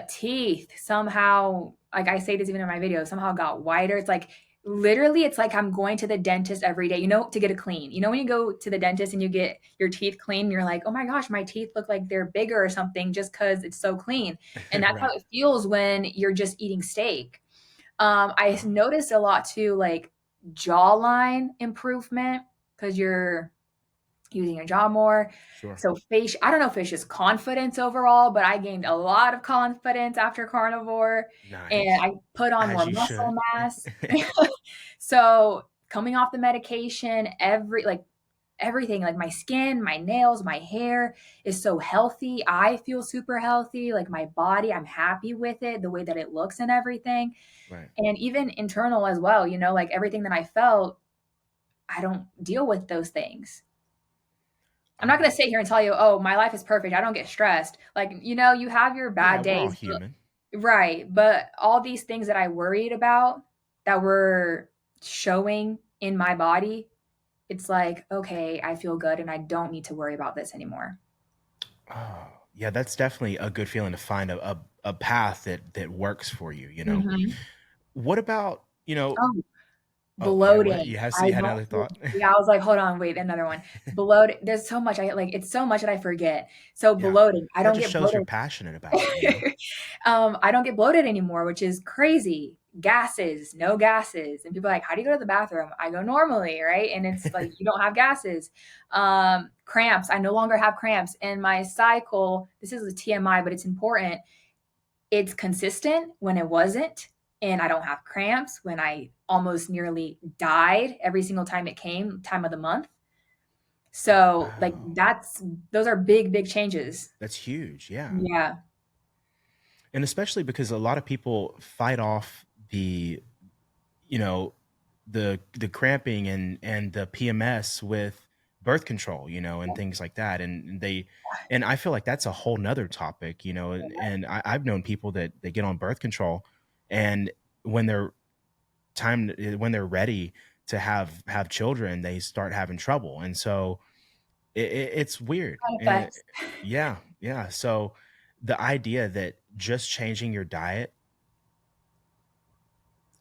Teeth somehow, like I say this even in my video, somehow got whiter. It's like literally, it's like I'm going to the dentist every day, to get a clean. When you go to the dentist and you get your teeth clean, you're like, oh my gosh, my teeth look like they're bigger or something just because it's so clean. And that's how Right. it feels when you're just eating steak. I Wow. noticed a lot too, like jawline improvement because you're using your jaw more. Sure. So I don't know if it's just confidence overall, but I gained a lot of confidence after carnivore and Nice. I put on As more you muscle should. mass. So coming off the medication, everything, like my skin, my nails, my hair is so healthy. I feel super healthy. Like my body, I'm happy with it, the way that it looks and everything. Right. And even internal as well, like everything that I felt, I don't deal with those things. I'm not going to Oh, sit here and tell you, oh, my life is perfect. I don't get stressed. Like, you have your yeah, bad we're all days. human. Right. But all these things that I worried about that were showing in my body, it's like, okay, I feel good and I don't need to worry about this anymore. Oh, yeah, that's definitely a good feeling to find a path that works for you. Hmm. What about, Oh, oh, yeah, what? bloating. You had another Don't thought? Yeah, I was like, "Hold on, wait, another one." Bloating, there's so much it's so much that I forget. So Yeah. bloating, I That don't just get shows you're bloated. passionate about it? I don't get bloated anymore, which is crazy. Gases, no gases. And people are like, "How do you go to the bathroom?" I go normally, right? And it's like, you don't have gases. Cramps, I no longer have cramps. And my cycle, this is a TMI, but it's important. It's consistent when it wasn't, and I don't have cramps when I almost nearly died every single time it came, time of the month. So, like, Wow. those are big, big changes. That's huge, yeah. Yeah. And especially because a lot of people fight off you know, the cramping and the PMS with birth control, and things like that. And I feel like that's a whole nother topic, and I've known people that they get on birth control, and when they're when they're ready to have children, they start having trouble. And so it's weird. Side And effects. yeah, yeah. So the idea that just changing your diet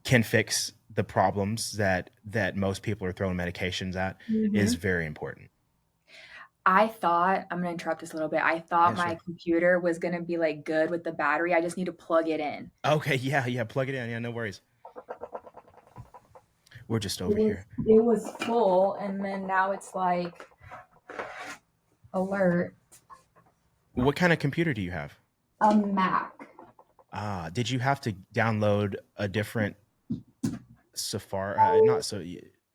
can fix the problems that most people are throwing medications at is Mhm. very important. I thought, I'm gonna interrupt this a little bit. I thought Yeah, my sure. computer was gonna be like good with the battery. I just need to plug it in. Okay, yeah, yeah. Plug it in. Yeah, no worries. We're just It over was here. it was full, and then now it's like alert. What kind of computer do you have? A Mac. Did you have to download a different Safari? Not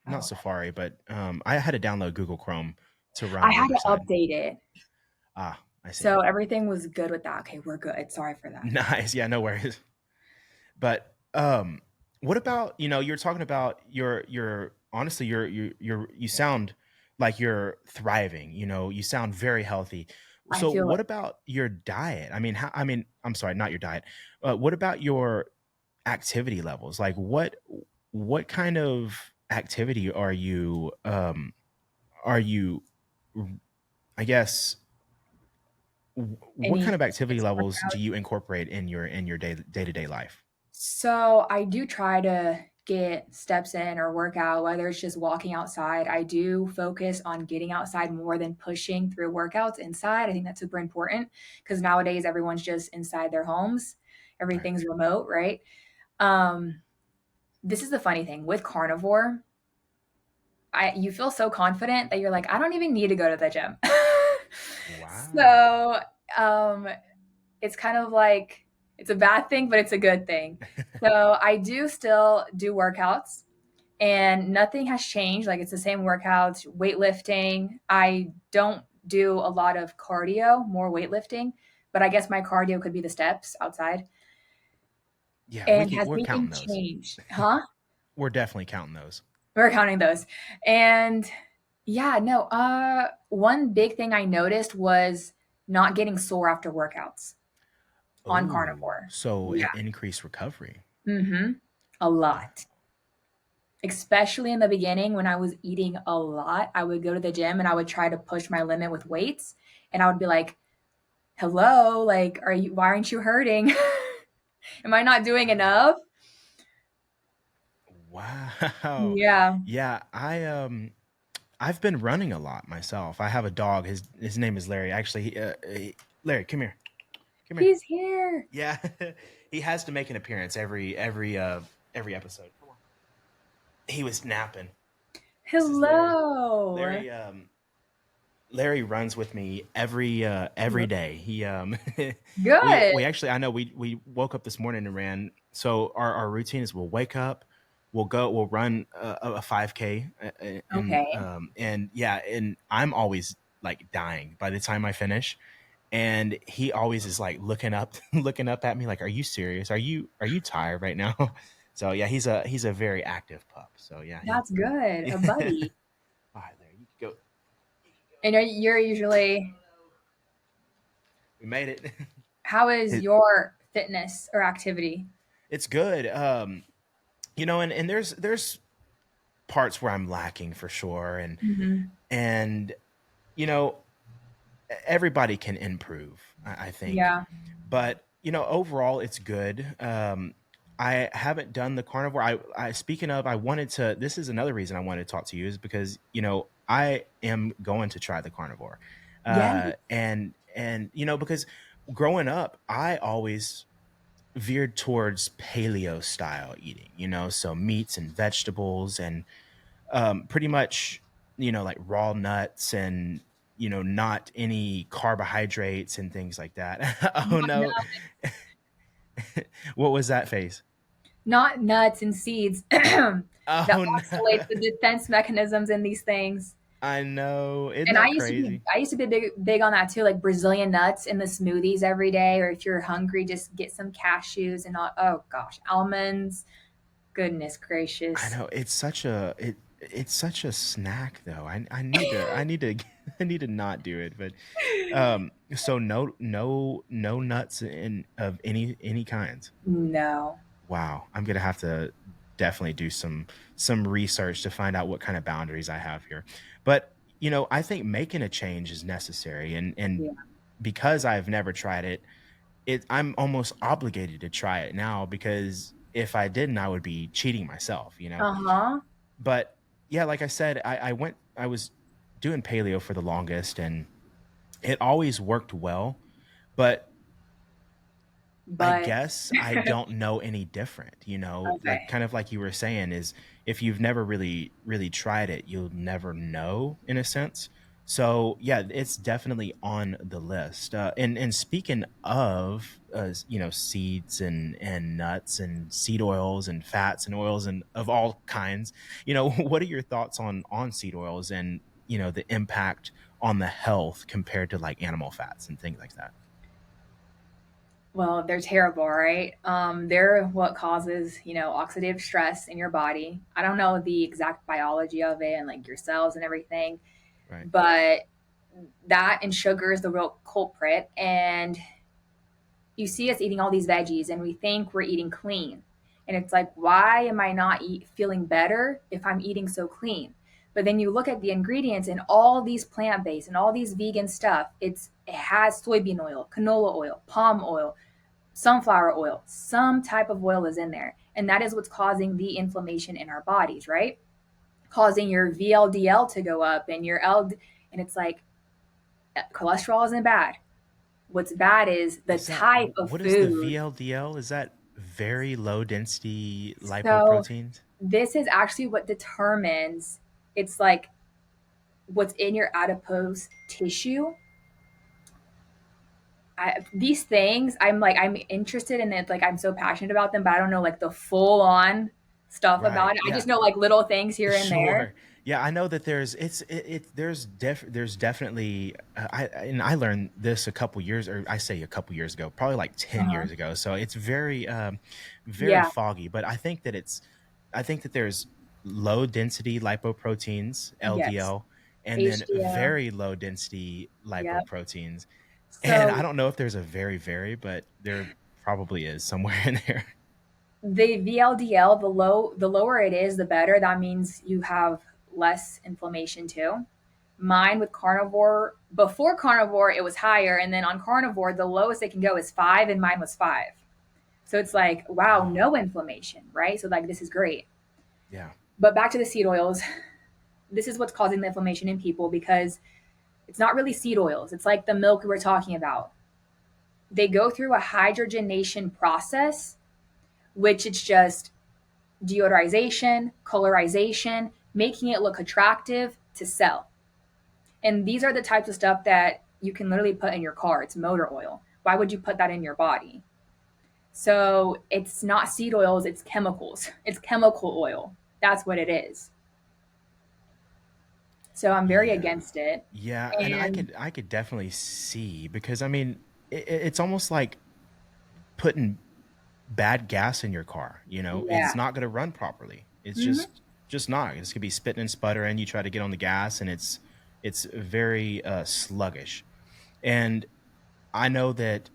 Oh, Safari, but I had to download Google Chrome to I run had to Riverside. update it, I see. so everything was good with that. Okay, we're good. Sorry for that. Nice. Yeah, no worries. But what about, you're talking about your honestly you sound like you're thriving. You sound very healthy. I So feel what like about your diet? I'm sorry, not your diet. What about your activity levels? Like what kind of activity are you I guess what kind any of activity specific levels do workout. you incorporate in your day-to-day life? So I do try to get steps in or workout, whether it's just walking outside. I do focus on getting outside more than pushing through workouts inside. I think that's super important because nowadays everyone's just inside their homes. Right. Everything's remote, right? Um, this is the funny thing with carnivore. You feel so confident that you're like, I don't even need to go to the gym. Wow. So um, it's kind of like it's a bad thing, but it's a good thing. So I do still do workouts and nothing has changed. Like it's the same workouts, weightlifting. I don't do a lot of cardio, more weightlifting, but I guess my cardio could be the steps outside. Yeah, And has we're anything counting those. changed? Huh? We're definitely counting those. We're counting those. And yeah, no, one big thing I noticed was not getting sore after workouts on Oh, carnivore. so Yeah. it increased recovery. Mhm. A Wow. lot. Especially in the beginning when I was eating a lot, I would go to the gym and I would try to push my limit with weights, and I would be like, "Hello, like, are you why aren't you hurting? Am I not doing enough?" Wow. Yeah. Yeah, I've been running a lot myself. I have a dog. His name is Larry. Actually, Larry, come here. Come here. He's here. Yeah. He has to make an appearance every episode. Come on. He was napping. This is Larry. Hello. Larry Larry runs with me every day. He we Good. actually, I know, we woke up this morning and ran. So our routine is we'll wake up, we'll run a 5K, Okay. and yeah, and I'm always like dying by the time I finish, and he always is like looking up looking up at me like, are you serious? Are you tired right now? So yeah, he's a very active pup. So yeah, That's good. A yeah. buddy. All right, there you can go. And you're usually We made it. how is It, your fitness or activity? it's good. And there's parts where I'm lacking for sure, Mhm. and you know everybody can improve. I think, Yeah. but overall it's good. I haven't done the carnivore. I speaking of, I wanted to. This is another reason I wanted to talk to you is because I am going to try the carnivore, Yes. and because growing up I always veered towards paleo style eating, so meats and vegetables and pretty much, like raw nuts and, not any carbohydrates and things like that. Oh no. What was that face? Not nuts and seeds that Oh no. oscillate the defense mechanisms in these things. I know. Isn't And I that used to be crazy? I used to be big on that too, like Brazilian nuts in the smoothies every day, or if you're hungry, just get some cashews and all, oh gosh, almonds. Goodness I gracious. know. It's such a snack though. I need to I need to not do it, but so no nuts in of any kinds. No. Wow, I'm gonna have to definitely do some research to find out what kind of boundaries I have here. But I think making a change is necessary, and Yeah. because I've never tried it, I'm almost obligated to try it now because if I didn't, I would be cheating myself. Uh-huh. But yeah, like I said, I was doing paleo for the longest, and it always worked well. But I But guess I don't know any different, like okay. kind of like you were saying, is if you've never really tried it, you'll never know in a sense. So yeah, it's definitely on the list. And speaking of seeds and nuts and seed oils and fats and oils and of all kinds, what are your thoughts on seed oils and the impact on the health compared to like animal fats and things like that? Well, they're terrible, right? They're what causes, oxidative stress in your body. I don't know the exact biology of it and like your cells and everything, Right. but that and sugar is the real culprit. And you see us eating all these veggies and we think we're eating clean. And it's like, why am I not feeling better if I'm eating so clean? But then you look at the ingredients and all these plant based and all these vegan stuff, it has soybean oil, canola oil, palm oil, sunflower oil, some type of oil is in there. And that is what's causing the inflammation in our bodies, right? Causing your VLDL to go up and your LD. And it's like, cholesterol isn't bad. What's bad is the Is that type of what is the food. VLDL? Is that very low density So, lipoproteins? this is actually what determines it's like what's in your adipose tissue. These things, I'm interested in it. Like, I'm so passionate about them, but I don't know like the full on stuff about Right. it. I Yeah. just know like little things here and there. Sure. Yeah, I know that there's definitely and I learned this a couple years, or I say a couple years ago, probably like 10 Uh-huh. years ago. So it's very Yeah. foggy, but I think that there's low density lipoproteins, Yes. LDL, and then HDL. very low density Yep. lipoproteins. And I So don't know if there's a very, but there probably is somewhere in there. the VLDL, the lower it is, the better. That means you have less inflammation too. Mine with carnivore, before carnivore, it was higher. And then on carnivore, the lowest it can go is 5, and mine was 5. So it's like, wow, Wow. no inflammation, right? So, like, this is great. Yeah. But back to the seed oils, this is what's causing the inflammation in people because it's not really seed oils. It's like the milk we were talking about. They go through a hydrogenation process, which it's just deodorization, colorization, making it look attractive to sell. And these are the types of stuff that you can literally put in your car. It's motor oil. Why would you put that in your body? So it's not seed oils, it's chemicals. It's chemical oil. That's what it is. So I'm very Yeah. against it. Yeah, and And I could definitely see because I mean it's almost like putting bad gas in your car. It's yeah. not going to run properly. It's Hmm. just not. It's going to be spitting and sputtering. You try to get on the gas, and it's very sluggish. And I know that.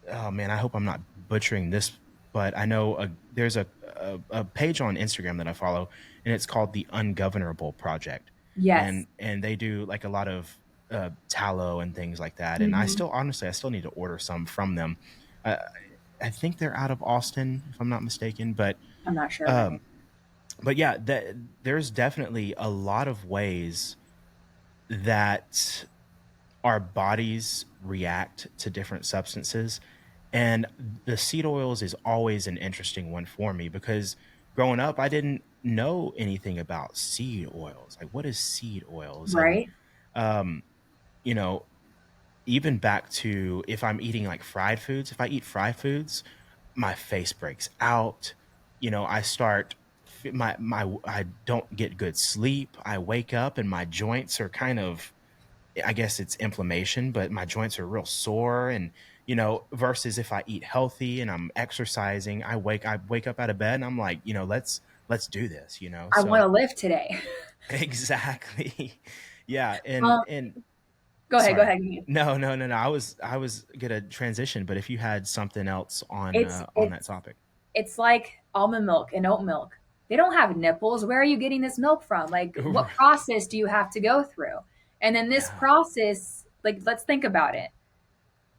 Oh man, I hope I'm not butchering this, but I know there's a page on Instagram that I follow, and it's called the Ungovernable Project, Yes. and they do like a lot of tallow and things like that. And I Hmm. still honestly I still need to order some from them. Uh, I think they're out of Austin, if I'm not mistaken, I'm not sure, but um, but yeah, there's definitely a lot of ways that our bodies react to different substances. And the seed oils is always an interesting one for me because growing up, I didn't know anything about seed oils. Like, what is seed oils? And, right. um, you know, even back to if I'm eating like fried foods, if I eat fried foods, my face breaks out. I start I don't get good sleep. I wake up and my joints are kind of, I guess it's inflammation, but my joints are real sore. And versus if I eat healthy and I'm exercising, I wake up out of bed and I'm like, let's do this. I want So to live today. exactly. Yeah. and um, and Go ahead. Go sorry. ahead. No. I was gonna transition, but if you had something else It's on that it's topic. it's like almond milk and oat milk. They don't have nipples. Where are you getting this milk from? Like, what process do you have to go through? And then this Yeah, process, like, let's think about it.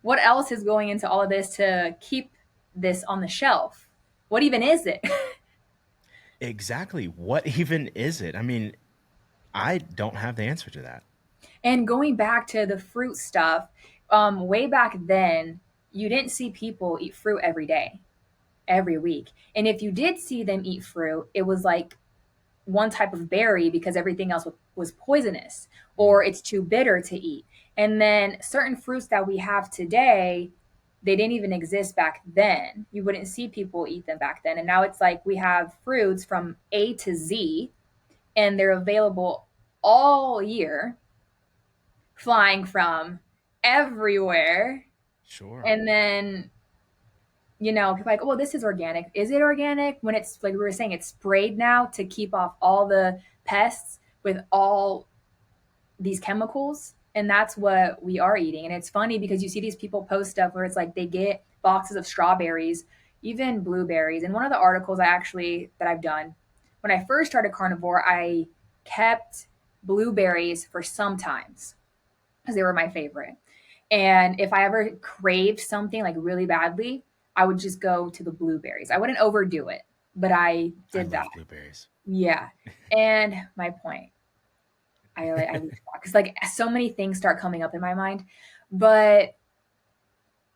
What else is going into all of this to keep this on the shelf? What even is it? exactly. What even is it? I mean, I don't have the answer to that. And going back to the fruit stuff, way back then, you didn't see people eat fruit every day, every week. And if you did see them eat fruit, it was like one type of berry because everything else was poisonous Mm. or it's too bitter to eat. And then certain fruits that we have today, they didn't even exist back then. You wouldn't see people eat them back then. And now it's like we have fruits from A to Z and they're available all year, flying from everywhere. Sure. And then, people are like, oh, this is organic. Is it organic? When it's like we were saying, it's sprayed now to keep off all the pests with all these chemicals. And that's what we are eating. And it's funny because you see these people post stuff where it's like they get boxes of strawberries, even blueberries. And one of the articles that I've done, when I first started carnivore, I kept blueberries for sometimes because they were my favorite. And if I ever craved something like really badly, I would just go to the blueberries. I wouldn't overdo it, but I I did that. love blueberries. Yeah. And my point, I lose track because like so many things start coming up in my mind, but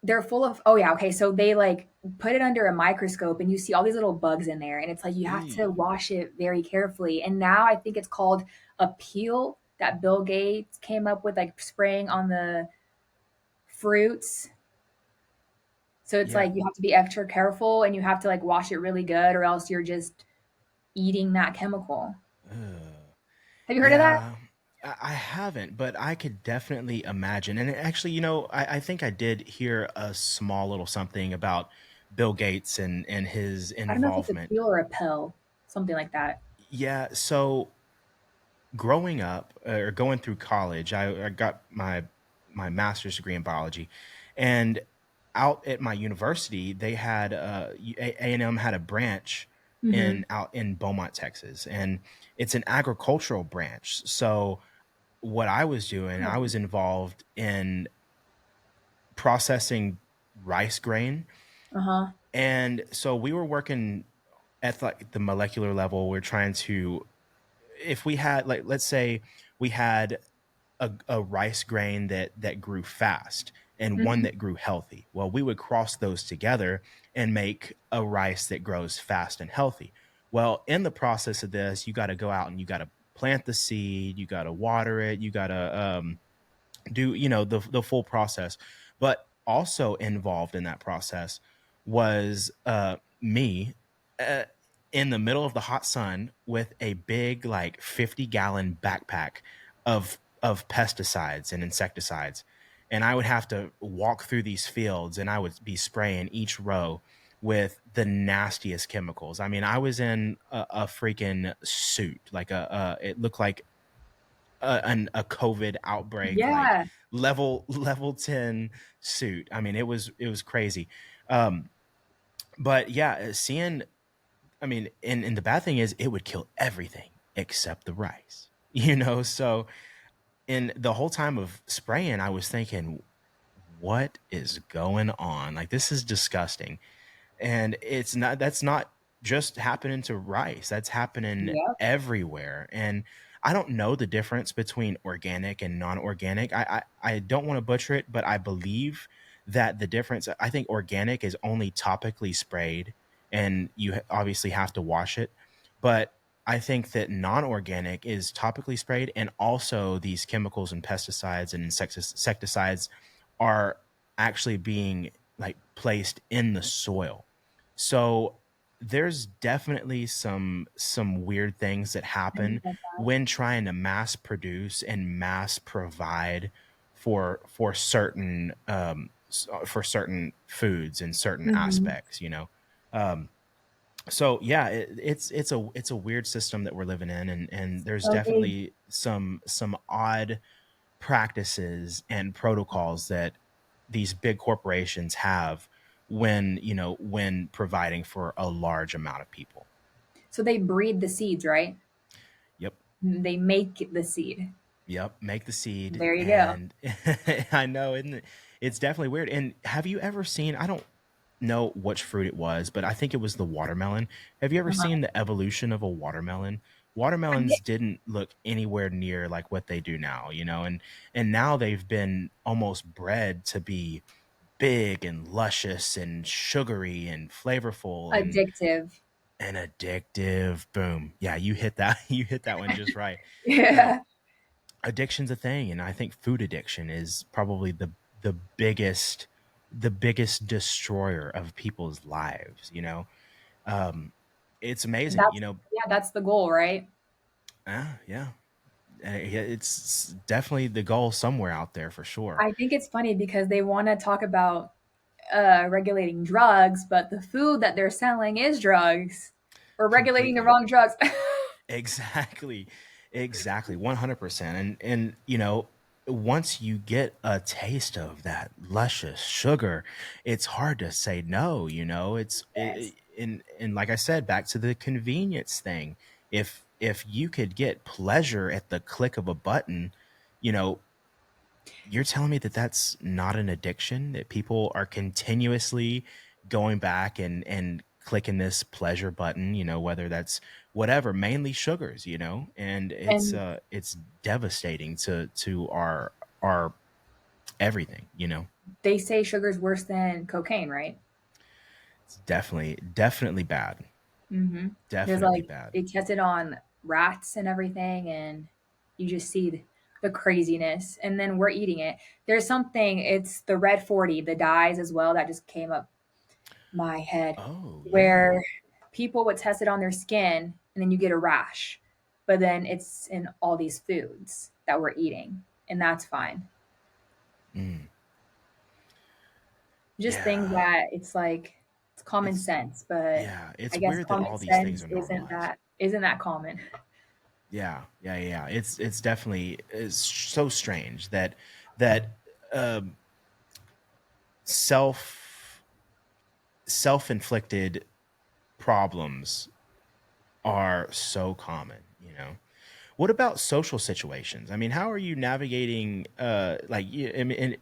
they're full of, oh yeah, okay, so they like put it under a microscope and you see all these little bugs in there and it's like you have to Eee. wash it very carefully. And now I think it's called a peel that Bill Gates came up with, like spraying on the fruits. So it's Yeah. like you have to be extra careful and you have to like wash it really good or else you're just eating that chemical. Ugh. Have you heard of that? Yeah. I haven't, but I could definitely imagine. And actually, I think I did hear a small little something about Bill Gates and his I don't know if it's a involvement. peel or a pill, something like that. Yeah. So growing up or going through college, I got my master's degree in biology, and out at my university, they had A&M had a branch Mm-hmm. in out in Beaumont, Texas, and it's an agricultural branch. So what I was doing, I was involved in processing rice grain, Uh-huh. and so we were working at like the molecular level. We're trying to, if we had, like, let's say we had a rice grain that grew fast and one Mhm. that grew healthy. Well, we would cross those together and make a rice that grows fast and healthy. Well, in the process of this, you got to go out and you got to plant the seed, you got to water it, you got to do the full process. But also involved in that process was me uh, in the middle of the hot sun with a big like 50-gallon backpack of pesticides and insecticides, and I would have to walk through these fields and I would be spraying each row with the nastiest chemicals. I mean, I was in a freaking suit, like it looked like a COVID outbreak, like Yeah. level 10 suit. I mean, it was crazy. Um, but yeah, seeing, I mean, and the bad thing is it would kill everything except the rice, So in the whole time of spraying, I was thinking, what is going on? Like, this is disgusting. And that's not just happening to rice, that's happening Yep. everywhere. And I don't know the difference between organic and non-organic. I don't want to butcher it, but I believe that the difference, I think organic is only topically sprayed and you obviously have to wash it, but I think that non-organic is topically sprayed, and also these chemicals and pesticides and insecticides are actually being like placed in the soil. So there's definitely some weird things that I didn't happen get that. when trying to mass produce and mass provide for certain for certain foods and certain Mhm. aspects. Um, so yeah, it's a weird system that we're living in, and there's So they definitely some odd practices and protocols that these big corporations have when providing for a large amount of people. so they breed the seeds, right? Yep. They make the seed. Yep, make the seed. There you go. And I know, isn't it? It's definitely weird. And have you ever seen, I don't know which fruit it was, but I think it was the watermelon. Have you ever Uh-huh. seen the evolution of a watermelon I watermelons get didn't look anywhere near like what they do now, and now they've been almost bred to be big and luscious and sugary and flavorful addictive. and addictive. Boom. Yeah, you hit that you hit that one just right. Uh, Yeah. Addiction's a thing, and I think food addiction is probably the biggest the biggest destroyer of people's lives. Um, it's amazing, That's yeah, that's the goal, right? yeah. Yeah, it's definitely the goal somewhere out there for sure. I think it's funny because they want to talk about regulating drugs, but the food that they're selling is drugs. We're regulating the Completely. wrong drugs. Exactly. Exactly. 100%. And once you get a taste of that luscious sugar, it's hard to say no. Yes. And like I said, back to the convenience thing. If you could get pleasure at the click of a button, you know, you're telling me that that's not an addiction, that people are continuously going back and clicking this pleasure button, whether that's whatever, mainly sugars, and And it's devastating to our everything. they say sugar's worse than cocaine, right? It's definitely bad. Mm-hmm. There's Definitely like bad. they tested on rats and everything, and you just see the craziness. And then we're eating it. There's something. It's the red 40, the dyes as well that just came up my head, Oh, yeah. where people would test it on their skin, and then you get a rash, but then it's in all these foods that we're eating, and that's fine. Mm, Just things yeah. that it's like it's common It's sense, but yeah, I it's guess weird that common all these things sense are isn't normalized. that common. Yeah, yeah, yeah, yeah. It's definitely is so strange that um, self self-inflicted problems are so common. What about social situations? I mean, how are you navigating I mean,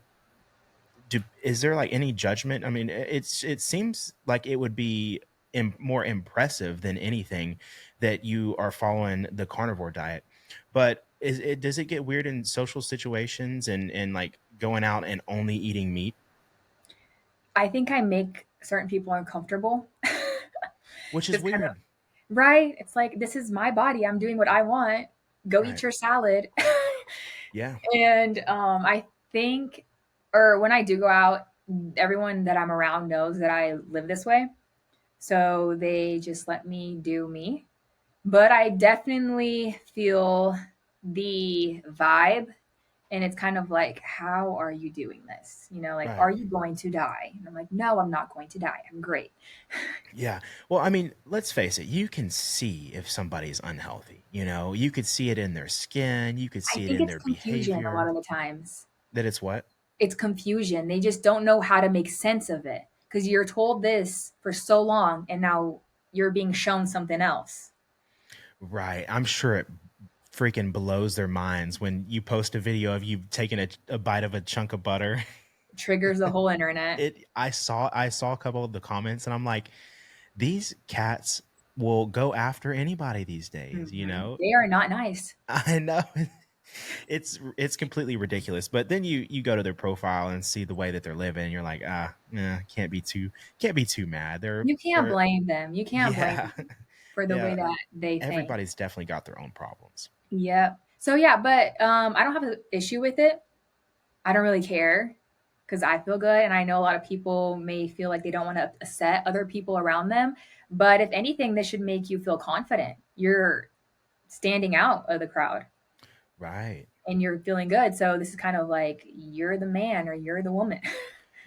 is there like any judgment? I mean, it seems like it would be more impressive than anything that you are following the carnivore diet. But does it get weird in social situations and like going out and only eating meat, I think I make certain people uncomfortable. which is Just kind of weird. right. It's like this is my body. I'm doing what I want. Go eat Right. your salad. Yeah. And I think, or when I do go out, everyone that I'm around knows that I live this way. So they just let me do me. But I definitely feel the vibe. And it's kind of like, how are you doing this? Like, Right. are you going to die? And I'm like, no, I'm not going to die. I'm great. Yeah. Well, I mean, let's face it, you can see if somebody's unhealthy. You could see it in their skin, you could I see it think in it's their confusion a lot behavior of the times. that it's what? It's confusion. They just don't know how to make sense of it because you're told this for so long and now you're being shown something else. Right. I'm sure it freaking blows their minds when you post a video of you taking a bite of a chunk of butter. Triggers the whole internet. I saw a couple of the comments and I'm like, these cats will go after anybody these days, you Hmm. know? They are not nice. I know. It's completely ridiculous. But then you go to their profile and see the way that they're living. You're like, can't be too mad. They're You can't they're blame them. You can't blame yeah. them for the way Yeah. that they think. Everybody's definitely got their own problems. Yep. So yeah, but I don't have an issue with it. I don't really care because I feel good, and I know a lot of people may feel like they don't want to upset other people around them. But if anything, this should make you feel confident. You're standing out of the crowd Right. and you're feeling good. So this is kind of like you're the man or you're the woman.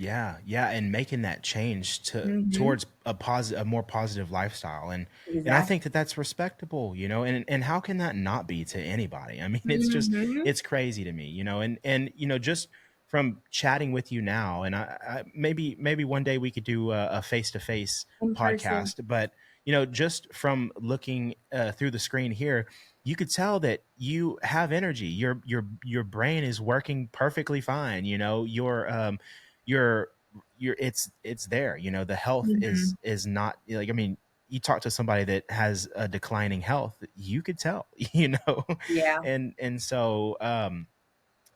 Yeah, yeah, and making that change Hmm. towards a more positive lifestyle, and I think Exactly. that that's respectable, and how can that not be to anybody? I mean, Hmm. it's crazy to me, and just from chatting with you now, and maybe one day we could do a face to face In person. podcast, but just from looking through the screen here, you could tell that you have energy. Your brain is working perfectly fine. You're it's there. The health is Hmm. is not like, I mean, you talk to somebody that has a declining health, you could tell, you know. Yeah. And so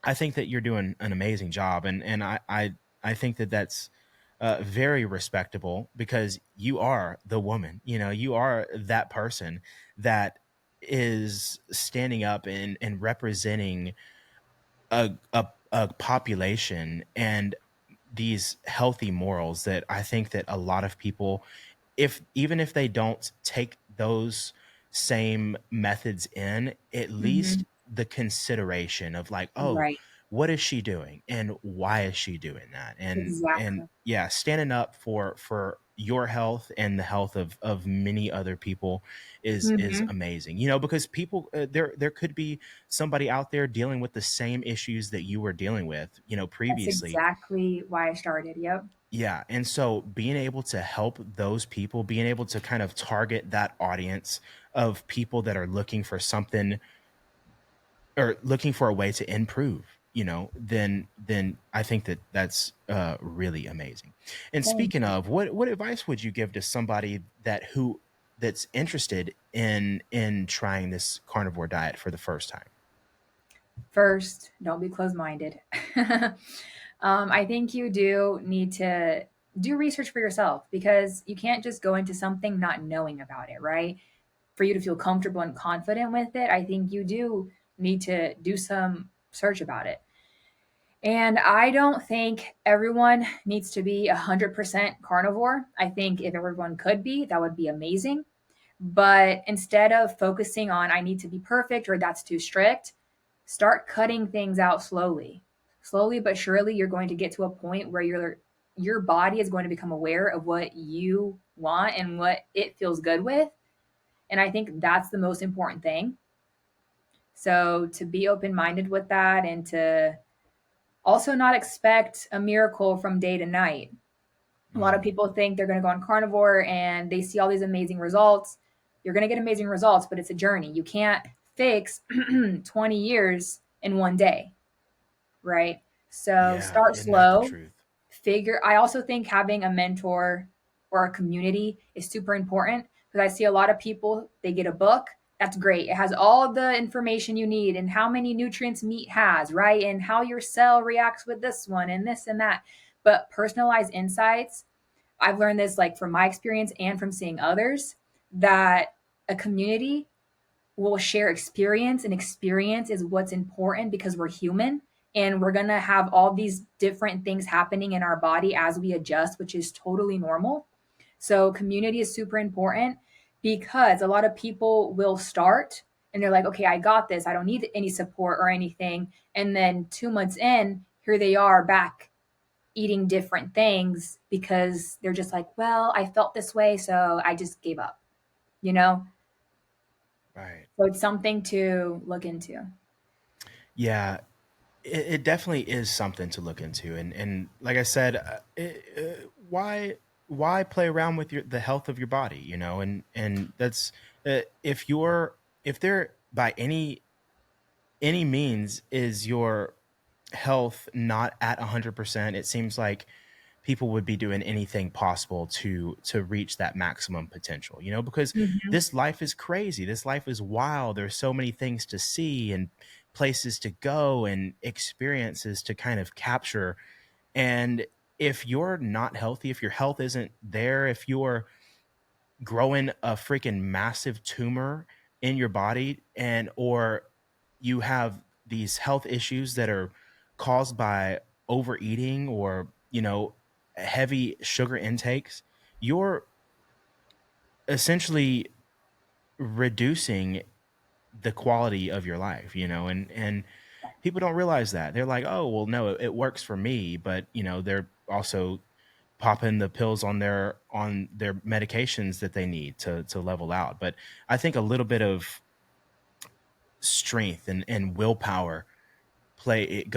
I think that you're doing an amazing job, and I think that that's very respectable, because you are the woman. You know, you are that person that is standing up and representing a population and these healthy morals that I think that a lot of people, if even if they don't take those same methods in, at Hmm. least the consideration of like, oh, Right. what is she doing and why is she doing that? And Exactly. yeah, standing up for your health and the health of many other people is Hmm. amazing. You know, because people, there could be somebody out there dealing with the same issues that you were dealing with, you know, That's previously. exactly why I started. Yep. Yeah, and so being able to help those people, being able to kind of target that audience of people that are looking for something, or looking for a way to improve, you know, then I think that that's really amazing. And Thank speaking you. of, what advice would you give to somebody that's interested in trying this carnivore diet for the first time? First, don't be closed minded. I think you do need to do research for yourself because you can't just go into something not knowing about it, right? For you to feel comfortable and confident with it, I think you do need to do some search about it. And I don't think everyone needs to be 100% carnivore. I think if everyone could be, that would be amazing. But instead of focusing on, I need to be perfect or that's too strict, start cutting things out slowly. Slowly but surely, you're going to get to a point where your body is going to become aware of what you want and what it feels good with. And I think that's the most important thing. So to be open minded with that and to also not expect a miracle from day to night. A lot of Mm, people think they're going to go on carnivore and they see all these amazing results. You're going to get amazing results, but it's a journey. You can't fix 20 years in one day, right? So yeah, start isn't that the slow. truth? I also think having a mentor or a community is super important because I see a lot of people, they get a book. That's great. It has all the information you need and how many nutrients meat has, right? And how your cell reacts with this one and this and that. But personalized insights, I've learned this like from my experience and from seeing others that a community will share experience, and experience is what's important because we're human and we're going to have all these different things happening in our body as we adjust, which is totally normal. So community is super important because a lot of people will start and they're like, okay, I got this, I don't need any support or anything, and then 2 months in, here they are back eating different things because they're just like, well, I felt this way, so I just gave up, you know? Right. So it's something to look into. Yeah, it definitely is something to look into, and like I said, why play around with the health of your body, you know, and that's if you're, if there by any means is your health not at 100%, it seems like people would be doing anything possible to reach that maximum potential, you know, because Mhm. this life is crazy, this life is wild, there's so many things to see and places to go and experiences to kind of capture. And if you're not healthy, if your health isn't there, if you're growing a freaking massive tumor in your body, and or you have these health issues that are caused by overeating, or you know, heavy sugar intakes, you're essentially reducing the quality of your life, you know. And people don't realize that. They're like, oh well, no, it works for me, but you know, they're also popping the pills on their medications that they need to level out. But I think a little bit of strength and willpower play, it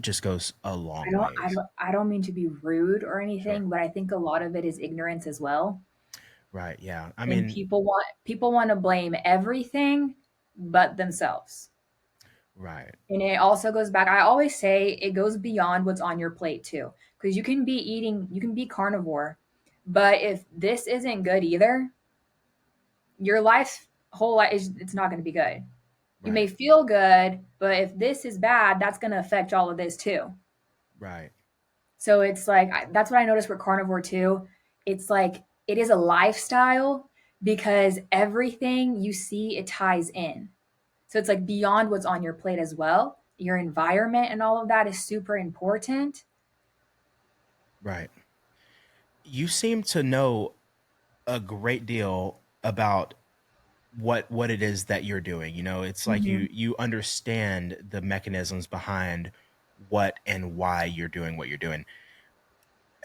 just goes a long ways. I don't mean to be rude or Sure. anything, but I think a lot of it is ignorance as well. Right. Yeah. I And mean, people want to blame everything but themselves. right. And it also goes back, I always say it goes beyond what's on your plate too. Because you can be carnivore, but if this isn't good either, your life's whole life is it's not going to be good. You may Right. feel good, but if this is bad, that's going to affect all of this too. Right. So it's like that's what I noticed with carnivore too. It's like it is a lifestyle because everything you see it ties in. So it's like beyond what's on your plate as well. Your environment and all of that is super important. Right. You seem to know a great deal about what it is that you're doing. It's like Mhm. you understand the mechanisms behind what and why you're doing what you're doing.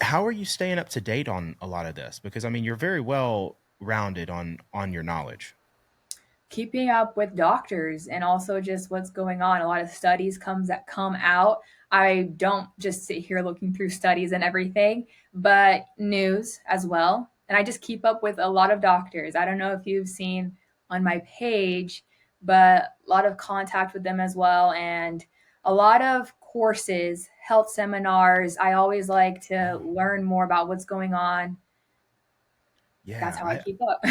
How are you staying up to date on a lot of this? Because I mean, you're very well rounded on your knowledge. Keeping up with doctors and also just what's going on. A lot of studies comes that come out. I don't just sit here looking through studies and everything, but news as well. And I just keep up with a lot of doctors. I don't know if you've seen on my page, but a lot of contact with them as well and a lot of courses, health seminars. I always like to Oh, learn more about what's going on. That's yeah. how I I keep up.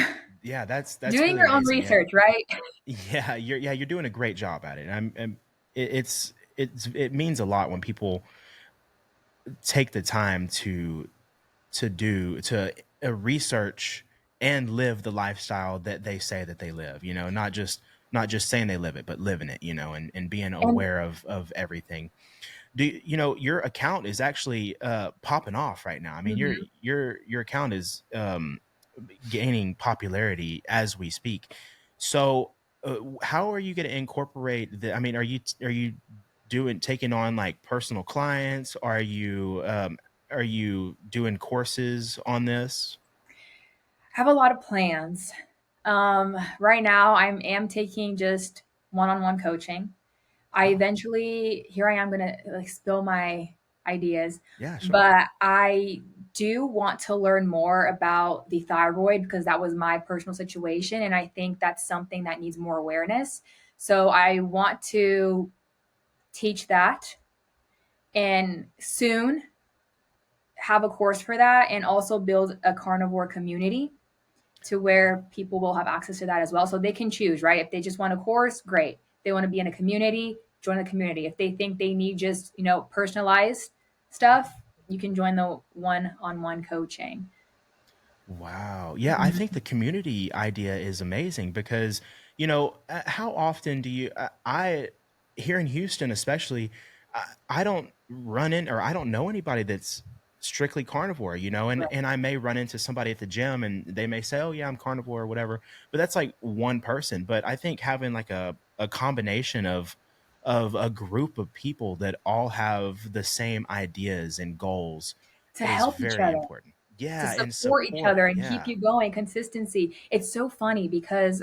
Yeah, that's Doing really your own amazing. Yeah. research, right? You're doing a great job at it. It means a lot when people take the time to research and live the lifestyle that they say that they live, not just saying they live it, but living it, and being And aware of everything. Your account is actually popping off right now. I mean, your mhm. your your account is gaining popularity as we speak. So how are you going to incorporate the, I mean, are you doing taking on like personal clients? Are you doing courses on this? Have a lot of plans. Right now, I am taking just one-on-one coaching. I Oh, eventually, here I am going to like spill my ideas, yeah, sure. but I do want to learn more about the thyroid because that was my personal situation, and I think that's something that needs more awareness. So I want to teach that, and soon have a course for that, and also build a carnivore community to where people will have access to that as well. So they can choose, right? If they just want a course, great. If they want to be in a community, join the community. If they think they need just, personalized stuff, you can join the one-on-one coaching. Wow. Yeah, I think Mhm. the community idea is amazing because, how often do here in Houston especially, I don't run in or I don't know anybody that's strictly carnivore, Right. and I may run into somebody at the gym and they may say, "Oh, yeah, I'm carnivore," or whatever, but that's like one person. But I think having like a combination of a group of people that all have the same ideas and goals To is help each very other, important. to Yeah, and support each support. other and keep Yeah. you going, consistency. It's so funny because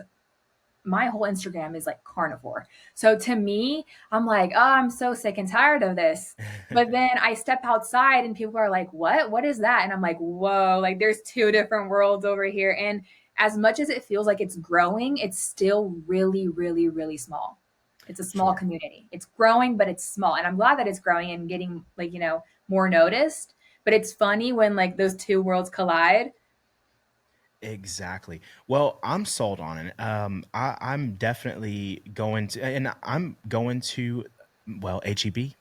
my whole Instagram is like carnivore. So to me, I'm like, oh, I'm so sick and tired of this. But then I step outside and people are like, what? What is that? And I'm like, whoa, like there's two different worlds over here. And as much as it feels like it's growing, it's still really, really, really small. It's a small Sure. community. It's growing, but it's small. And I'm glad that it's growing and getting like, more noticed. But it's funny when like those two worlds collide. Exactly. Well, I'm sold on it. I'm definitely going to, and I'm going to, well, HEB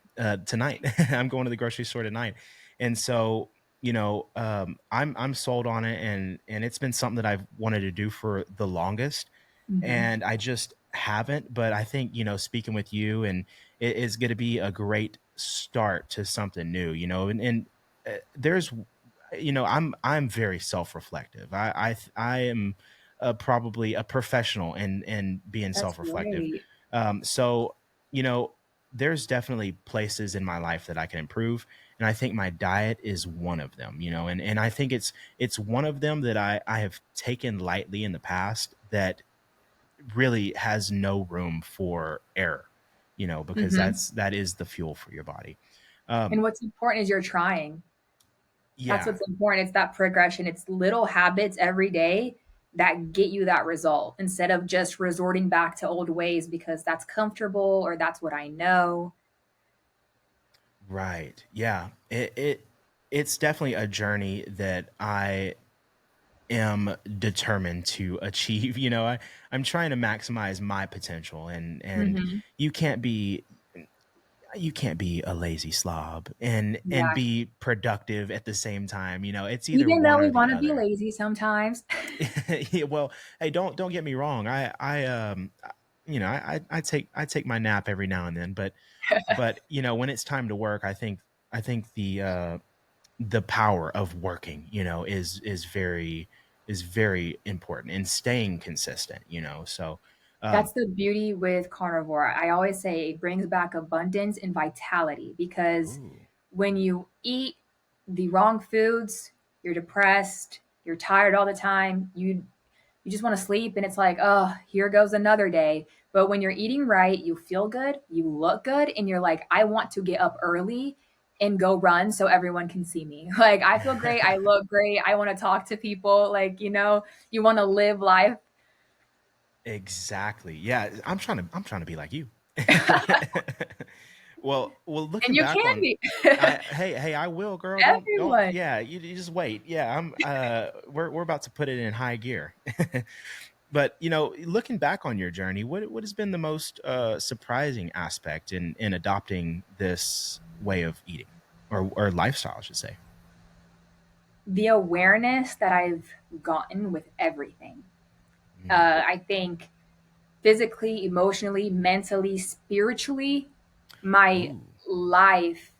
tonight. I'm going to the grocery store tonight, and so I'm sold on it, and it's been something that I've wanted to do for the longest, Mhm. and I just haven't. But I think speaking with you and it is going to be a great start to something new. And there's I'm very self-reflective. I am probably a professional in being That's self-reflective. great. So you know there's definitely places in my life that I can improve, and I think my diet is one of them. And I think it's one of them that I have taken lightly in the past that really has no room for error. Because Mhm. that is the fuel for your body. And um what's important is you're trying. That's yeah. what's important. It's that progression. It's little habits every day that get you that result instead of just resorting back to old ways because that's comfortable or that's what I know. Right. Yeah. It's definitely a journey that I am determined to achieve. I'm trying to maximize my potential, and Hmm. you can't be you can't be a lazy slob and Yeah. be productive at the same time. It's either Even though one we or the want to be other. lazy sometimes. Yeah, well, hey, don't get me wrong. I take my nap every now and then, but when it's time to work, I think the power of working, is very important, and staying consistent. So, That's um, the beauty with carnivore. I always say it brings back abundance and vitality because ooh, when you eat the wrong foods, you're depressed, you're tired all the time, you just want to sleep and it's like, oh, here goes another day. But when you're eating right, you feel good, you look good, and you're like, I want to get up early and go run so everyone can see me. Like, I feel great, I look great, I want to talk to people. Like, you want to live life. exactly. Yeah, I'm trying to be like you. Well, And looking you back can on, be. hey, I will, girl. Don't. Everyone. Yeah, you just wait. Yeah, we're about to put it in high gear. But looking back on your journey, what has been the most surprising aspect in adopting this way of eating, or lifestyle, I should say? The awareness that I've gotten with everything. Mm. I think physically, emotionally, mentally, spiritually, my Ooh, life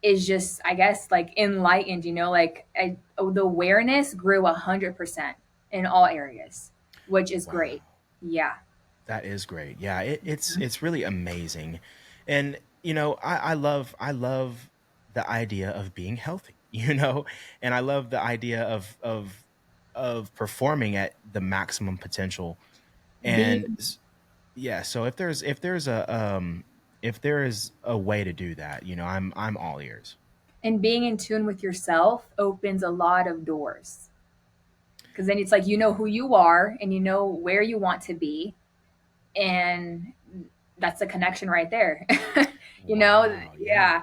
is just, I guess, like enlightened, the awareness grew 100% in all areas, which is wow. great. Yeah. That is great. Yeah, it's really amazing, and I love the idea of being healthy. And I love the idea of performing at the maximum potential. And Being yeah, so if there is a way to do that, I'm all ears. and being in tune with yourself opens a lot of doors because then it's like you know who you are and you know where you want to be, and that's the connection right there. you know, Wow. Yeah. yeah.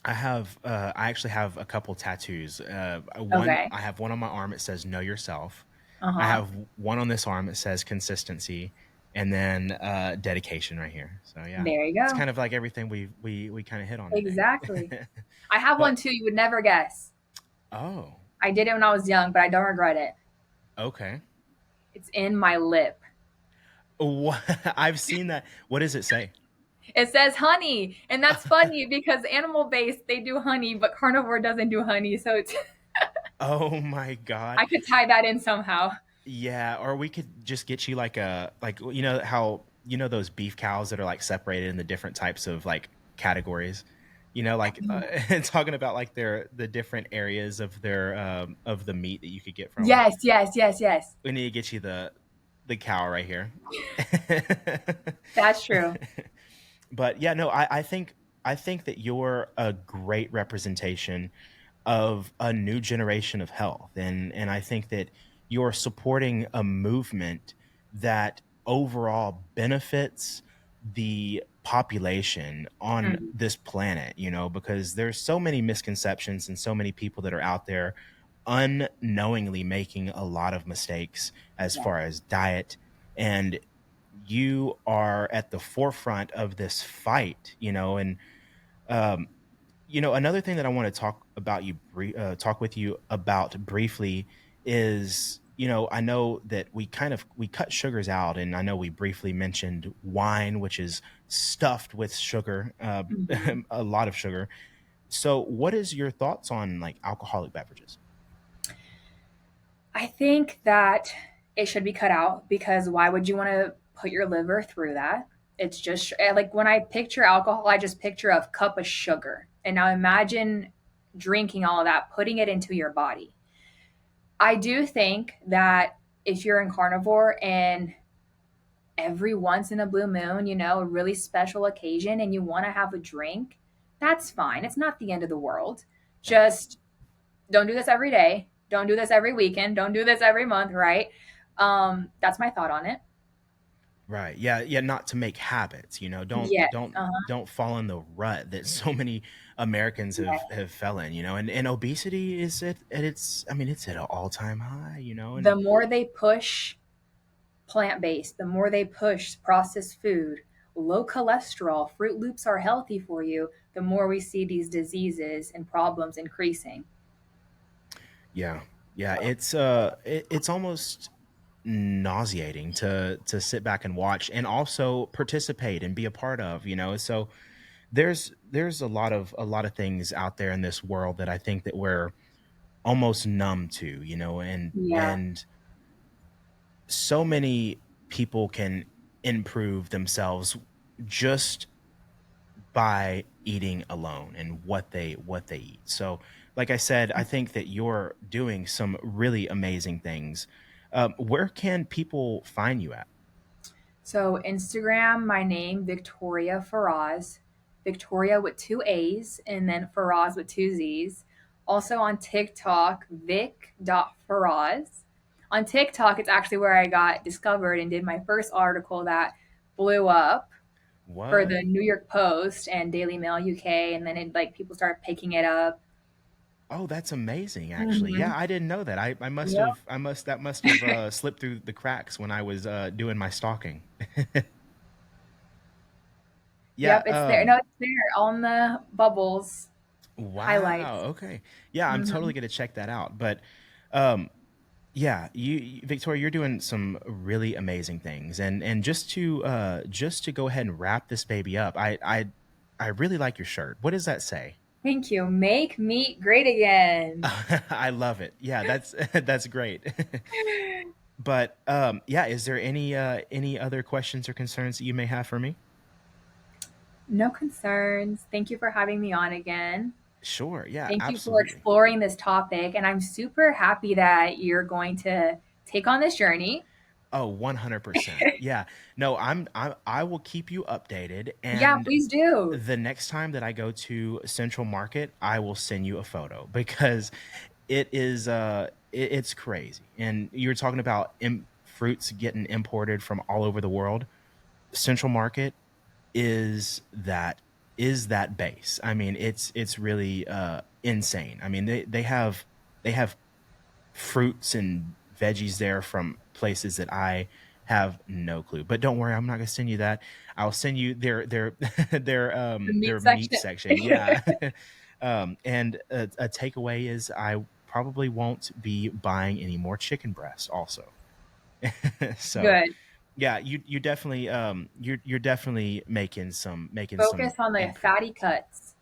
I actually have a couple tattoos. Okay. I have one on my arm. It says "Know Yourself." Uh I huh. have one on this arm. It says "Consistency," and then dedication right here. So yeah, There you it's go. kind of like everything we kind of hit on today. Exactly. I have one But too. You would never guess. oh, I did it when I was young, but I don't regret it. okay. It's in my lip. What? I've seen that. What does it say? It says honey, and that's funny because animal based they do honey, but carnivore doesn't do honey. So it's Oh my god. I could tie that in somehow. Yeah, or we could just get you like how those beef cows that are like separated in the different types of like categories. Like talking about like the different areas of the meat that you could get from them. Yes, yes, yes, yes. We need to get you the cow right here. That's true. But yeah, no, I think that you're a great representation of a new generation of health, and I think that you're supporting a movement that overall benefits the population on Mhm. this planet, because there's so many misconceptions and so many people that are out there unknowingly making a lot of mistakes as Yes. far as diet, and you are at the forefront of this fight, and um, another thing that I want to talk with you about briefly is, I know that we cut sugars out, and I know we briefly mentioned wine, which is stuffed with sugar, Mhm. a lot of sugar. So, what is your thoughts on like alcoholic beverages? I think that it should be cut out because why would you want to put your liver through that? It's just like when I picture alcohol, I just picture a cup of sugar. And now imagine drinking all of that, putting it into your body. I do think that if you're in carnivore and every once in a blue moon, a really special occasion and you want to have a drink, that's fine. It's not the end of the world. Yeah. Just don't do this every day. Don't do this every weekend. Don't do this every month, right? That's my thought on it. Right. Yeah, yeah, not to make habits, you know. Don't Yes. don't Uh-huh. don't fall in the rut that so many Americans have Yeah. fell in, you know. And obesity is at its, I mean, it's at an all-time high, you know. The And more they push plant based, the more they push processed food, low cholesterol, Fruit Loops are healthy for you, the more we see these diseases and problems increasing. yeah. Yeah, it's almost nauseating to sit back and watch and also participate and be a part of, you know. So there's a lot of things out there in this world that I think that we're almost numb to, you know. and Yeah. and so many people can improve themselves just by eating alone and what they eat. So, like I said, I think that you're doing some really amazing things. Where can people find you at? So Instagram, my name, Victoria Ferraz. Victoria with two A's and then Ferraz with two Z's. Also on TikTok, vic.ferraz. On TikTok, it's actually where I got discovered and did my first article that blew up for What? the New York Post and Daily Mail UK, and then it like people started picking it up. Oh, that's amazing. Actually, Mm-hmm. yeah, I didn't know that. I must Yep. have, that must have slipped through the cracks when I was doing my stalking. Yeah. Yep, it's there. No, it's there on the bubbles Wow. highlights. Okay. Yeah, I'm Mm-hmm. totally gonna check that out. But um, yeah, Victoria, you're doing some really amazing things. And just to go ahead and wrap this baby up, I really like your shirt. What does that say? Thank you. Make meat great again. I love it. Yeah, that's that's great. But yeah, is there any other questions or concerns that you may have for me? No concerns. Thank you for having me on again. Sure. Yeah, Thank you for absolutely. exploring this topic. And I'm super happy that you're going to take on this journey. Oh, 100%. Yeah. No, I will keep you updated, Yeah, and please do. the next time that I go to Central Market, I will send you a photo because it's crazy. And you were talking about fruits getting imported from all over the world. Central Market is that is that base. I mean, it's really insane. I mean, they have fruits and veggies there from places that I have no clue. But don't worry, I'm not gonna send you that. I'll send you their their The meat their meat section. section. Yeah. And a takeaway is I probably won't be buying any more chicken breasts also. So Good. yeah, you definitely you're definitely making Focus some on the fatty improvements. cuts.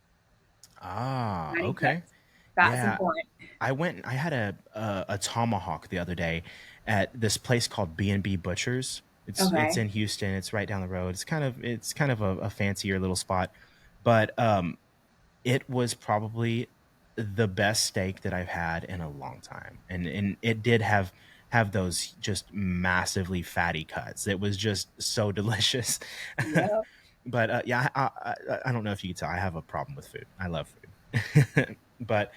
Ah, Fatty okay. cuts. Fat's Yeah, important. I had a tomahawk the other day at this place called B&B Butchers. It's Okay. in Houston. It's right down the road. It's kind of a fancier little spot, but it was probably the best steak that I've had in a long time, and it did have those just massively fatty cuts. It was just so delicious. Yep. But yeah, I don't know if you can tell. I have a problem with food. I love food. But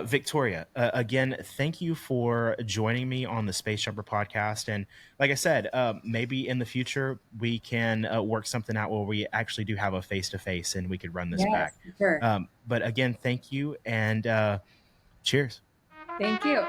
Victoria, again, thank you for joining me on the Space Jumper podcast. And like I said, maybe in the future we can work something out where we actually do have a face to face and we could run this Yes, back. for sure. But again, thank you and cheers. Thank you.